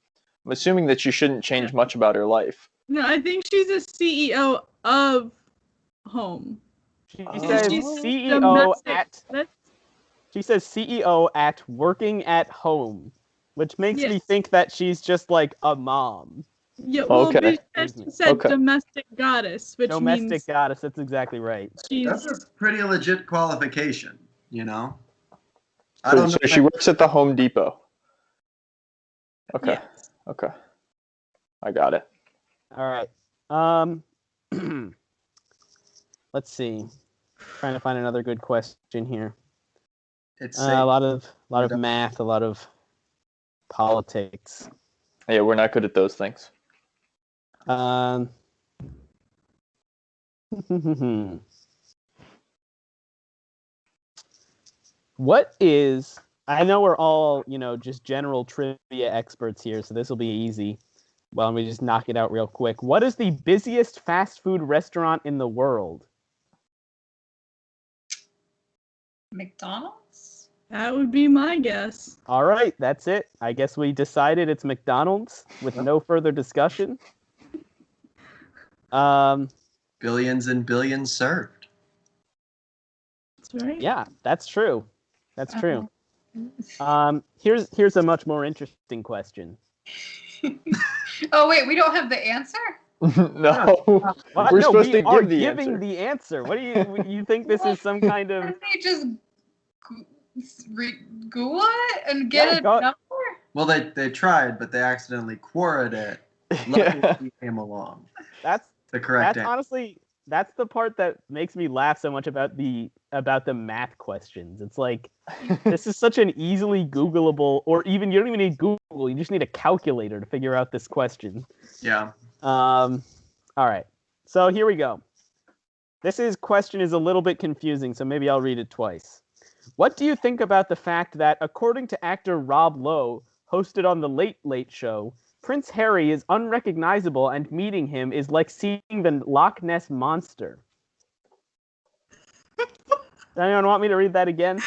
assuming that she shouldn't change much about her life. No, I think she's a CEO of home. She says CEO at. She says CEO at working at home, which makes me think that she's just like a mom. Yeah, well, she said domestic goddess, which means goddess. That's exactly right. That's a pretty legit qualification, I don't know. So she works at the Home Depot. Okay. Yes. Okay. I got it. All right. Let's see. Trying to find another good question here. It's a lot of math, a lot of politics. Yeah, we're not good at those things. What is, I know we're all, just general trivia experts here, so this will be easy. Well, let me just knock it out real quick. What is the busiest fast food restaurant in the world? McDonald's? That would be my guess. All right, that's it. I guess we decided it's McDonald's with no further discussion. Billions and billions served. That's right. Yeah, that's true. That's true. Here's a much more interesting question. Oh wait, we don't have the answer? No. What? We're No, supposed we to are give the giving answer. the answer. What do you think this is some kind of? Can't they just Google it and get a go- number? Well, they tried, but they accidentally queried it. Luckily, we came along. That's The correct That's answer. honestly, that's the part that makes me laugh so much about the math questions. It's like, this is such an easily Googleable, or even you don't even need Google. You just need a calculator to figure out this question. Yeah. All right. So here we go. Question is a little bit confusing, so maybe I'll read it twice. What do you think about the fact that, according to actor Rob Lowe, hosted on The Late Late Show, Prince Harry is unrecognizable and meeting him is like seeing the Loch Ness Monster? Does anyone want me to read that again?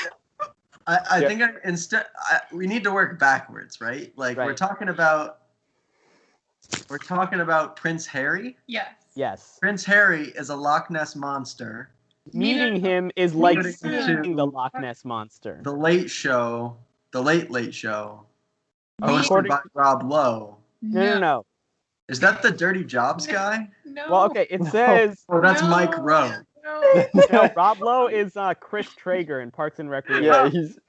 I Yeah. think we need to work backwards, right? Like Right. we're talking about Prince Harry. Yes. Yes. Prince Harry is a Loch Ness monster. Meeting him is like Meeting seeing to- the Loch Ness Monster. The Late Show, The Late Late Show, Oh, hosted according- by Rob Lowe. No. Is that the Dirty Jobs guy? No. Well, okay, it says Oh, that's No. Mike Rowe. No. no, Rob Lowe is Chris Traeger in Parks and Recreation. Yeah, he's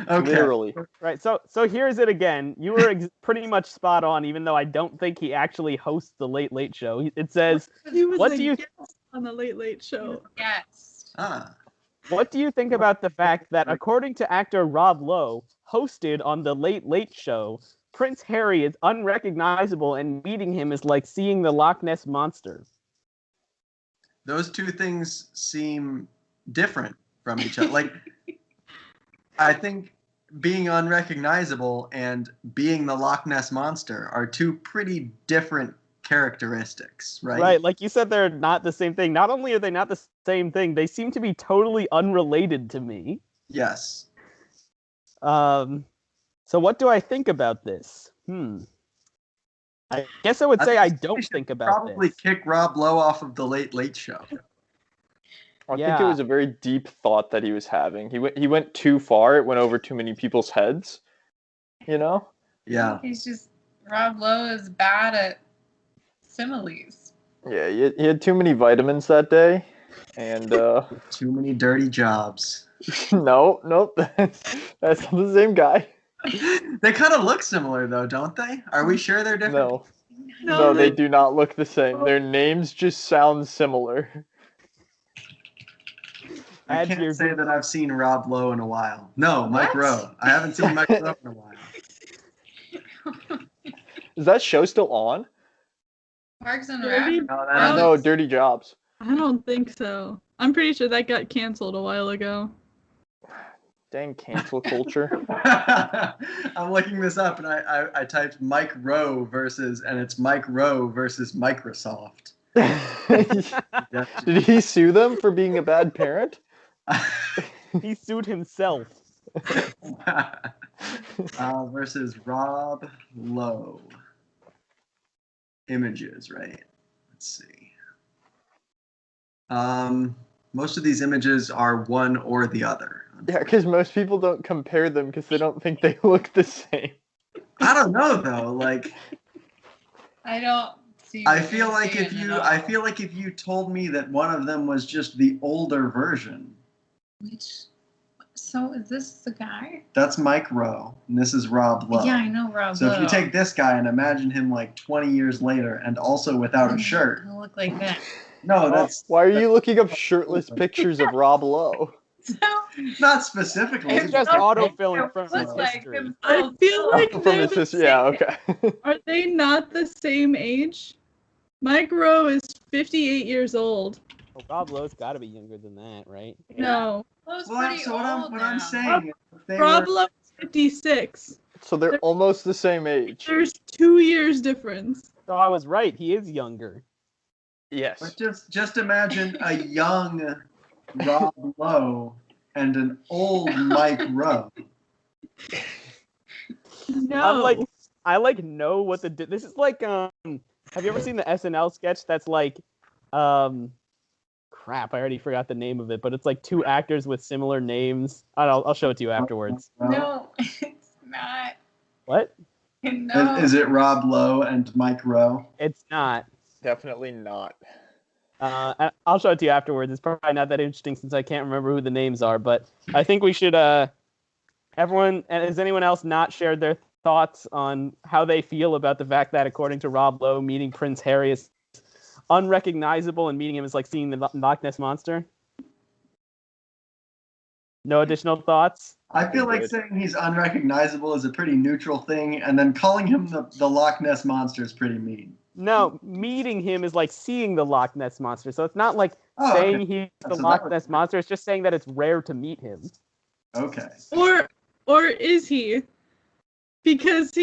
Okay. literally. Right. So here's it again. You were pretty much spot on, even though I don't think he actually hosts the Late Late Show. It says, He was What a do you- guest on the Late Late Show. Yes. Ah. "What do you think about the fact that, according to actor Rob Lowe, hosted on the Late Late Show, Prince Harry is unrecognizable and meeting him is like seeing the Loch Ness Monster?" Those two things seem different from each other. Like, I think being unrecognizable and being the Loch Ness Monster are two pretty different characteristics, right? Right. Like you said, they're not the same thing. Not only are they not the same thing, they seem to be totally unrelated to me. Yes. So what do I think about this? I guess I would say I think we don't should think about Probably this. kick Rob Lowe off of the Late Late Show. I think Yeah. it was a very deep thought that he was having. He went too far. It went over too many people's heads. You know? Yeah. He's just Rob Lowe is bad at similes. Yeah, he had too many vitamins that day, and Too many dirty jobs. nope, that's not the same guy. They kind of look similar, though, don't they? Are we sure they're different? No, they do not look the same. Their names just sound similar. I Add can't your- say that I've seen Rob Lowe in a while. No, Mike What? Rowe. I haven't seen Mike Rowe in a while. Is that show still on? Parks and Dirty? Rec. No, Oh, No, Dirty Jobs. I don't think so. I'm pretty sure that got canceled a while ago. Dang cancel culture. I'm looking this up, and I typed Mike Rowe and it's Mike Rowe versus Microsoft. Did he sue them for being a bad parent? He sued himself. Versus Rob Lowe. Images, right? Let's see. Most of these images are one or the other. Yeah, because most people don't compare them because they don't think they look the same. I don't know though. Like, I don't see. I what feel you're like saying at I all. feel like if you told me that one of them was just the older version. So is this the guy? That's Mike Rowe, and this is Rob Lowe. Yeah, I know Rob So Lowe. if you take this guy and imagine him like 20 years later, and also without a shirt. He'll look like that. No, that's Why are you looking up shirtless pictures of Rob Lowe? So not specifically. It's just autofilling from looks his like history. him. I feel like From they're his the sister. Yeah, same- okay. Are they not the same age? Mike Rowe is 58 years old. Well, Rob Lowe's got to be younger than that, right? No, Lowe's Well, pretty so old what now. I'm saying, if they Rob were, Lowe is 56. So they're almost the same age. There's 2 years difference. So I was right. He is younger. Yes. but just imagine a young Rob Lowe, and an old Mike Rowe. No. I know what this is like. Have you ever seen the SNL sketch that's like, crap, I already forgot the name of it, but it's like two actors with similar names. I'll show it to you afterwards. No, it's not. What? No. Is it Rob Lowe and Mike Rowe? It's not. Definitely not. I'll show it to you afterwards. It's probably not that interesting since I can't remember who the names are, but I think we should, everyone, has anyone else not shared their thoughts on how they feel about the fact that, according to Rob Lowe, meeting Prince Harry is unrecognizable and meeting him is like seeing the Loch Ness Monster? No additional thoughts? I feel like saying he's unrecognizable is a pretty neutral thing, and then calling him the Loch Ness Monster is pretty mean. No, meeting him is like seeing the Loch Ness Monster. So it's not like saying he's the Loch Ness Monster. It's just saying that it's rare to meet him. Okay. Or is he? Because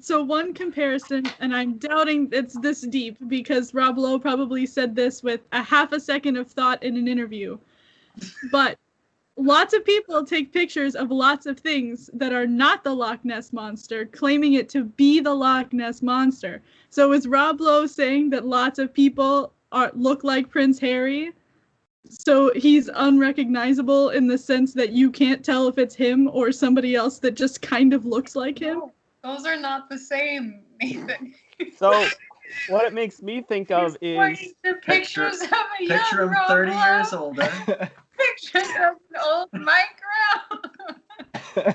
so one comparison, and I'm doubting it's this deep because Rob Lowe probably said this with a half a second of thought in an interview. But lots of people take pictures of lots of things that are not the Loch Ness Monster, claiming it to be the Loch Ness Monster. So is Rob Lowe saying that lots of people look like Prince Harry? So he's unrecognizable in the sense that you can't tell if it's him or somebody else that just kind of looks like him? No, those are not the same, Nathan. So what it makes me think of is the pictures of a young Picture him Rob 30 Lowe. years older. Pictures of an old Mike Rowe.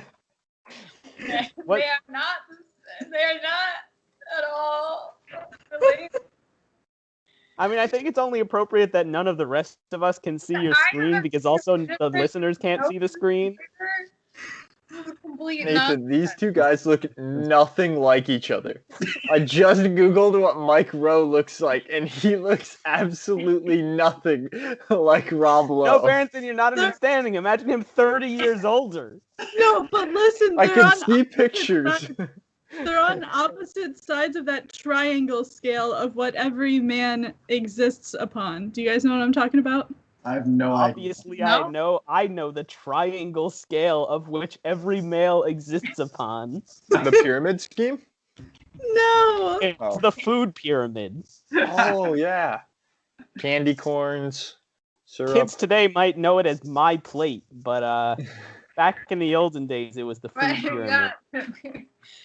What? They are not at all related. I mean, I think it's only appropriate that none of the rest of us can see your screen because also the listeners can't see the screen. Nathan, these two guys look nothing like each other. I just Googled what Mike Rowe looks like, and he looks absolutely nothing like Rob Lowe. No, Barrington, you're not understanding. Imagine him 30 years older. No, but listen, I can see pictures. They're on opposite sides of that triangle scale of what every man exists upon. Do you guys know what I'm talking about? I have no idea. Obviously, No? I know the triangle scale of which every male exists upon. The pyramid scheme? No. It's the food pyramid. Oh, yeah. Candy corns, syrup. Kids today might know it as my plate, but back in the olden days, it was the food pyramid.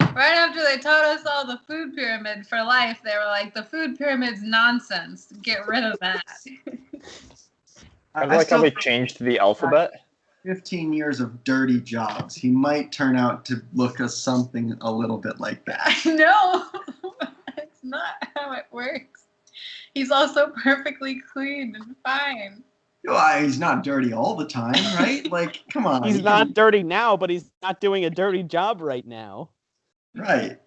Right after they taught us all the food pyramid for life, they were like, the food pyramid's nonsense. Get rid of that. I like how they changed the alphabet. 15 years of dirty jobs. He might turn out to look as something a little bit like that. No, that's not how it works. He's also perfectly clean and fine. Well, he's not dirty all the time, right? Like, come on. He's not dirty now, but he's not doing a dirty job right now. Right.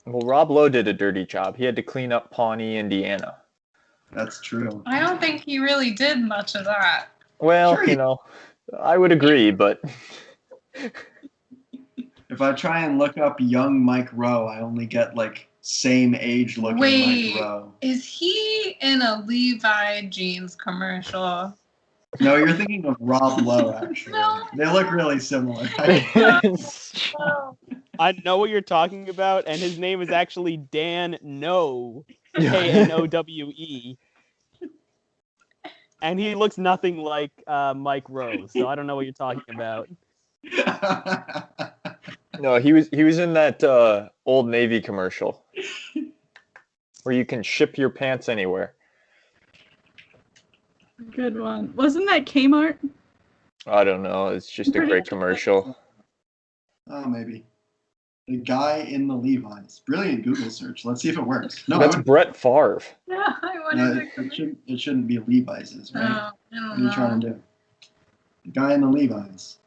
Well, Rob Lowe did a dirty job. He had to clean up Pawnee, Indiana. That's true. I don't think he really did much of that. Well, Sure. I would agree, but If I try and look up young Mike Rowe, I only get like same age looking Wait, Mike Rowe. is he in a Levi jeans commercial? No, you're thinking of Rob Lowe, actually. No. They look really similar. Oh. I know what you're talking about, and his name is actually Dan Noe, Knowe. And he looks nothing like Mike Rowe, so I don't know what you're talking about. no, he was in that Old Navy commercial where you can ship your pants anywhere. Good one. Wasn't that Kmart? I don't know. It's just a great commercial. Oh, maybe. The guy in the Levi's. Brilliant Google search. Let's see if it works. No, That's Brett Favre. No, I wanted to. it shouldn't be Levi's, right? I What don't are you trying to do? The guy in the Levi's.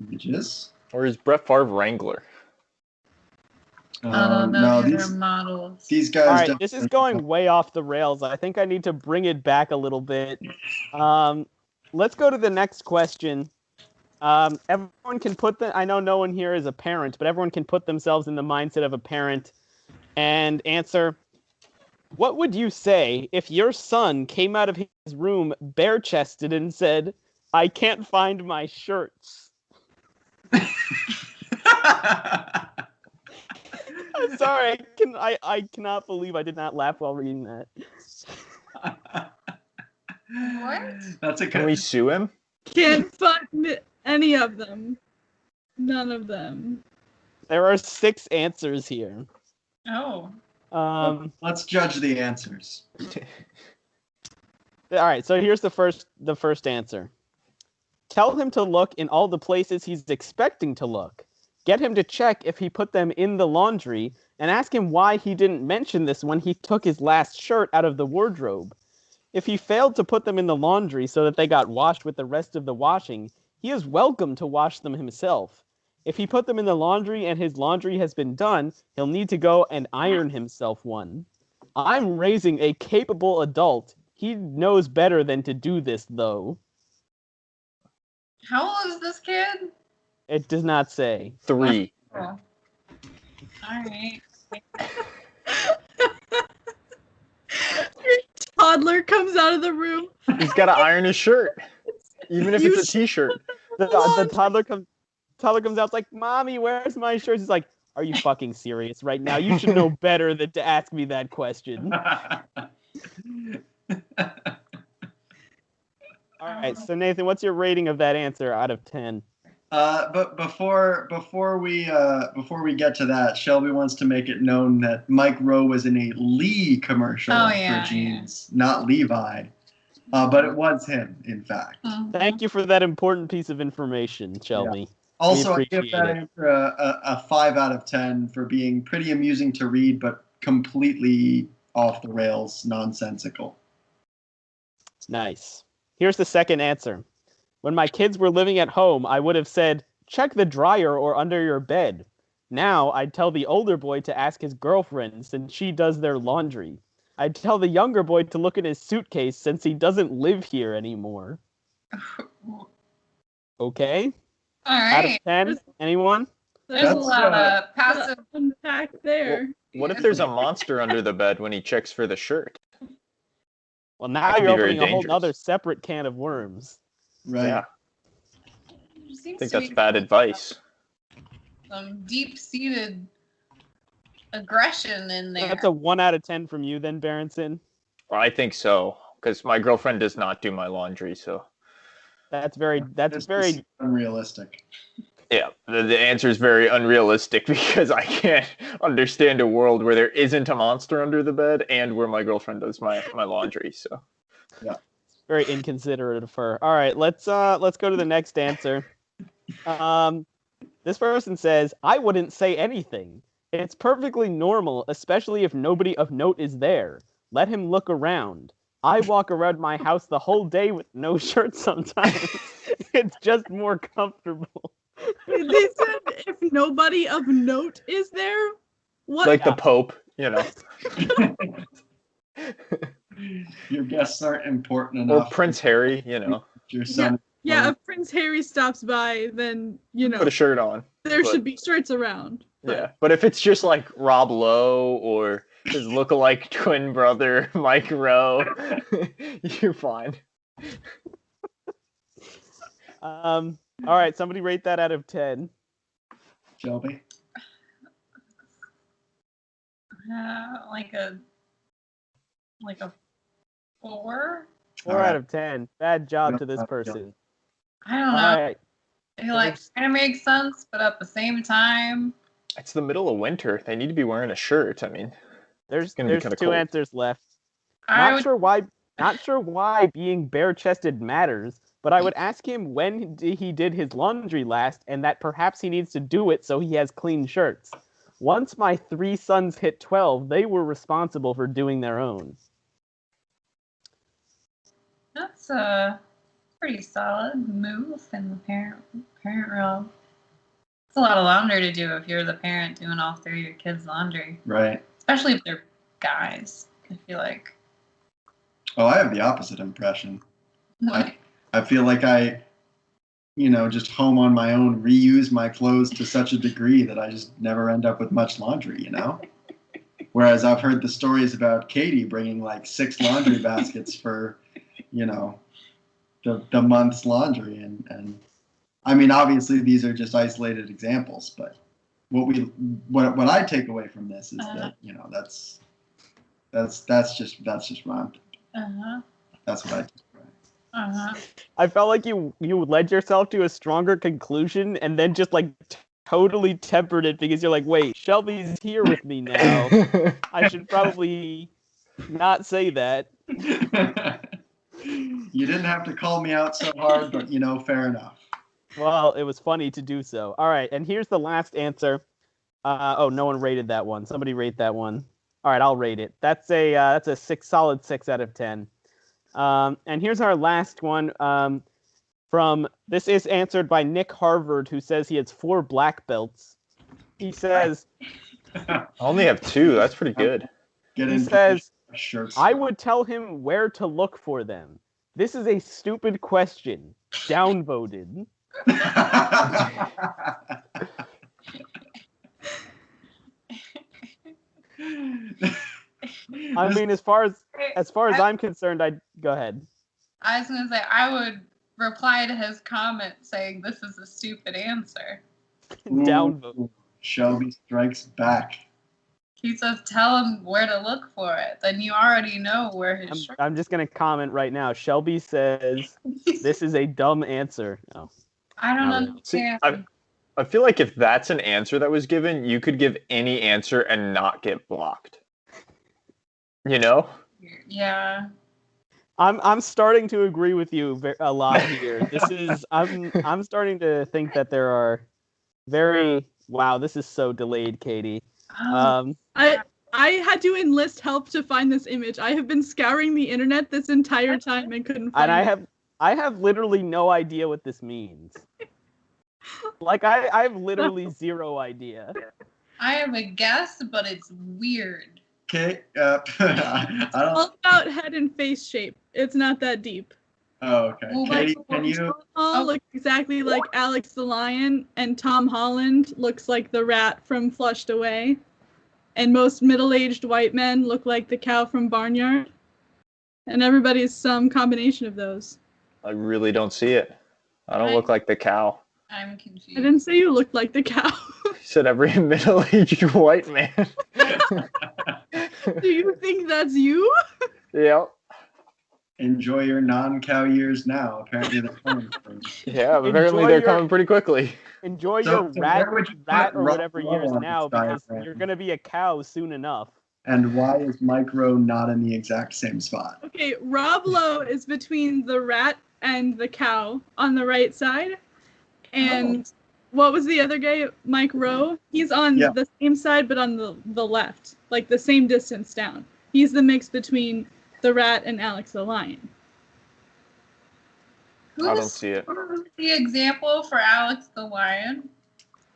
Images. Or is Brett Favre Wrangler? I don't know. No, These models. these guys. All right, this is going way off the rails. I think I need to bring it back a little bit. Let's go to the next question. Everyone can I know no one here is a parent, but everyone can put themselves in the mindset of a parent and answer, What would you say if your son came out of his room bare-chested and said, "I can't find my shirts"? I'm sorry, I cannot believe I did not laugh while reading that. What? That's a Can we good. sue him? Can't find any of them. None of them. There are 6 answers here. Oh. Let's judge the answers. All right, so here's the first answer. Tell him to look in all the places he's expecting to look. Get him to check if he put them in the laundry, and ask him why he didn't mention this when he took his last shirt out of the wardrobe. If he failed to put them in the laundry so that they got washed with the rest of the washing, he is welcome to wash them himself. If he put them in the laundry and his laundry has been done, he'll need to go and iron himself one. I'm raising a capable adult. He knows better than to do this, though. How old is this kid? It does not say. 3. Oh. All right. Toddler comes out of the room. He's got to iron his shirt, even if You it's a t-shirt. The toddler comes out, it's like, "Mommy, where's my shirt?" He's like, "Are you fucking serious right now? You should know better than to ask me that question." All right, so Nathan, what's your rating of that answer out of 10? But before we get to that, Shelby wants to make it known that Mike Rowe was in a Lee commercial for jeans, not Levi. But it was him, in fact. Thank you for that important piece of information, Shelby. Yeah. Also, I give appreciate that it. answer a 5 out of 10 for being pretty amusing to read, but completely off the rails, nonsensical. Nice. Here's the second answer. When my kids were living at home, I would have said, "Check the dryer or under your bed." Now, I'd tell the older boy to ask his girlfriend since she does their laundry. I'd tell the younger boy to look in his suitcase since he doesn't live here anymore. Okay? All Out of right. 10? Anyone? There's a That's, lot of passive. Unpack there. What if there's a monster under the bed when he checks for the shirt? Well, now Could you're be very opening a whole dangerous. other separate can of worms. Right. Yeah, There seems I think to that's be bad advice. some deep-seated aggression in there. That's a 1 out of 10 from you then, Berenson. I think so, because my girlfriend does not do my laundry, so That's very unrealistic. yeah, the answer is very unrealistic because I can't understand a world where there isn't a monster under the bed and where my girlfriend does my laundry. So very inconsiderate of her. All right, let's go to the next answer. This person says, "I wouldn't say anything. It's perfectly normal, especially if nobody of note is there. Let him look around. I walk around my house the whole day with no shirt sometimes. It's just more comfortable." They said if nobody of note is there, what? like the Pope, you know, Your guests aren't important or enough. Prince Harry, you know, Your son. Yeah, if Prince Harry stops by, then put a shirt on. there but- should be shirts around. Yeah, but if it's just like Rob Lowe or his lookalike twin brother Mike Rowe, you're fine. All right, somebody rate that out of 10. Shelby. Like a 4. 4 out of 10. Bad job to this person. I don't know. All right. I feel like kind of makes sense, but at the same time, It's the middle of winter. They need to be wearing a shirt. I mean, There's gonna be 2 kinda cold. answers left. I Not would. sure why being bare-chested matters, but I would ask him when he did his laundry last, and that perhaps he needs to do it so he has clean shirts. Once my 3 sons hit 12, they were responsible for doing their own. That's a pretty solid move in the parent realm. It's a lot of laundry to do if you're the parent doing all 3 of your kids' laundry, Right. especially if they're guys. I feel like. Oh, I have the opposite impression. I feel like I, just home on my own, reuse my clothes to such a degree that I just never end up with much laundry, Whereas I've heard the stories about Katie bringing like 6 laundry baskets for, the month's laundry. And I mean, obviously these are just isolated examples, but what I take away from this is that, that's just what I'm thinking. That's what I take away. I felt like you led yourself to a stronger conclusion and then just like totally tempered it because you're like, wait, Shelby's here with me now. I should probably not say that. You didn't have to call me out so hard, but fair enough. Well, it was funny to do so. All right, and here's the last answer. No one rated that one. Somebody rate that one. All right, I'll rate it. That's a solid 6 out of 10. And here's our last one. This is answered by Nick Harvard, who says he has 4 black belts. He says, I only have 2. That's pretty good. He says, shirts. I would tell him where to look for them. This is a stupid question. Downvoted. I mean, as far as I'm concerned, I'd go ahead. I was going to say, I would reply to his comment saying this is a stupid answer. Downvote. Shelby strikes back. He says, tell him where to look for it. Then you already know where his shirt. I'm just going to comment right now. Shelby says, this is a dumb answer. No. I don't understand. See, I feel like if that's an answer that was given, you could give any answer and not get blocked. Yeah. I'm starting to agree with you a lot here. I'm starting to think that there are wow, this is so delayed, Katie. I had to enlist help to find this image. I have been scouring the internet this entire time and couldn't find it. I have literally no idea what this means. Like I have literally zero idea. I have a guess, but it's weird. Okay. It's all about head and face shape. It's not that deep. Oh, okay. Well, Katie, can you? All look exactly like Alex the Lion, and Tom Holland looks like the rat from Flushed Away. And most middle-aged white men look like the cow from Barnyard. And everybody's some combination of those. I really don't see it. I don't look like the cow. I'm confused. I didn't say you looked like the cow. You said every middle-aged white man. Do you think that's you? Yeah. Enjoy your non-cow years now. Apparently they're coming. Yeah, apparently they're coming pretty quickly. Enjoy So your rat or whatever Rob years on now, this because diagram? you're gonna be a cow soon enough. And why is Mike Rowe not in the exact same spot? Okay, Rob Lowe is between the rat and the cow on the right side. And what was the other guy? Mike Rowe? He's on the same side, but on the left. Like the same distance down. He's the mix between the rat and Alex the Lion. I don't see it. Who's the example for Alex the Lion?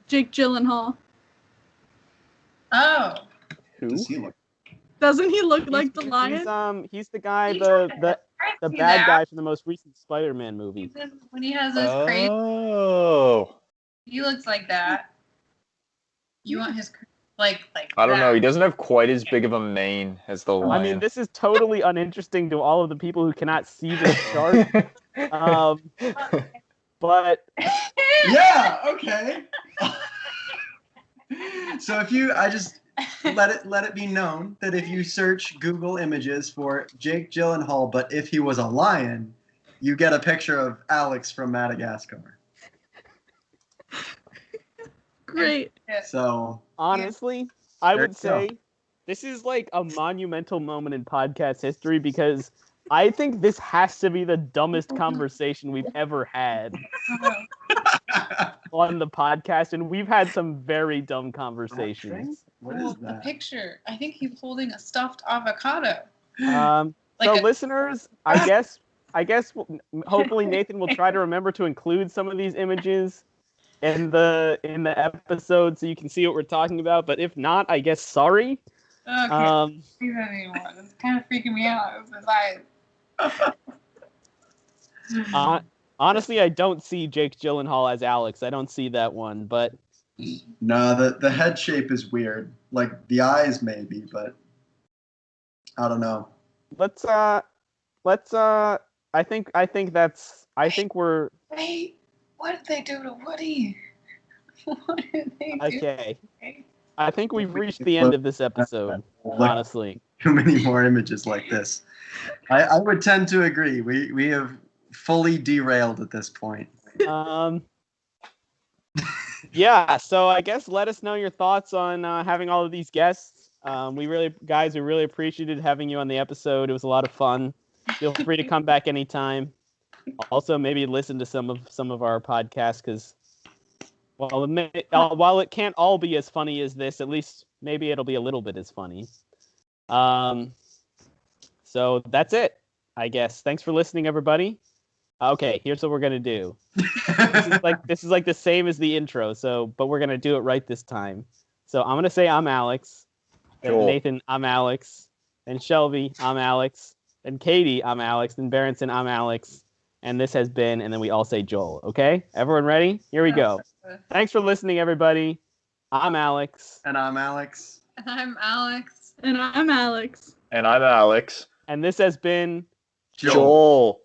Jake Gyllenhaal. Oh. Who? Does he look? Doesn't he look like the lion? He's the guy, the bad guy from the most recent Spider-Man movie. When he has his crazy, Oh. he looks like that. You want his like I don't that. know. He doesn't have quite as big of a mane as the lion. I mean, this is totally uninteresting to all of the people who cannot see this chart. But Yeah. Okay. So I just let it be known that if you search Google Images for Jake Gyllenhaal, but if he was a lion, you get a picture of Alex from Madagascar. Great. So honestly, I There would you say this is like a monumental moment in podcast history because I think this has to be the dumbest conversation we've ever had on the podcast, and we've had some very dumb conversations. what is The that? picture. I think he's holding a stuffed avocado. So listeners, I guess hopefully Nathan will try to remember to include some of these images in the episode so you can see what we're talking about. But if not, I guess sorry. Okay. See that anymore. It's kind of freaking me out. It's his eyes. Honestly, I don't see Jake Gyllenhaal as Alex. I don't see that one, but No, the head shape is weird. Like the eyes maybe, but I don't know. Let's I think we're Wait, what did they do to Woody? What did they do? okay. I think we've reached the end of this episode, honestly. Too many more images like this. I would tend to agree. We have fully derailed at this point. Yeah, so I guess let us know your thoughts on having all of these guests. We really appreciated having you on the episode. It was a lot of fun. Feel free to come back anytime. Also, maybe listen to some of our podcasts because, while it can't all be as funny as this, at least maybe it'll be a little bit as funny. So that's it, I guess. Thanks for listening, everybody. Okay, here's what we're gonna do. This is like the same as the intro, but we're gonna do it right this time. So I'm gonna say I'm Alex, and Cool. Nathan, I'm Alex, and Shelby, I'm Alex, and Katie, I'm Alex, and Berenson, I'm Alex, and this has been, and then we all say Joel. Okay, everyone ready? Here we go. Thanks for listening, everybody. I'm Alex, And I'm Alex. And I'm Alex. And I'm Alex. And I'm Alex. and this has been Joel.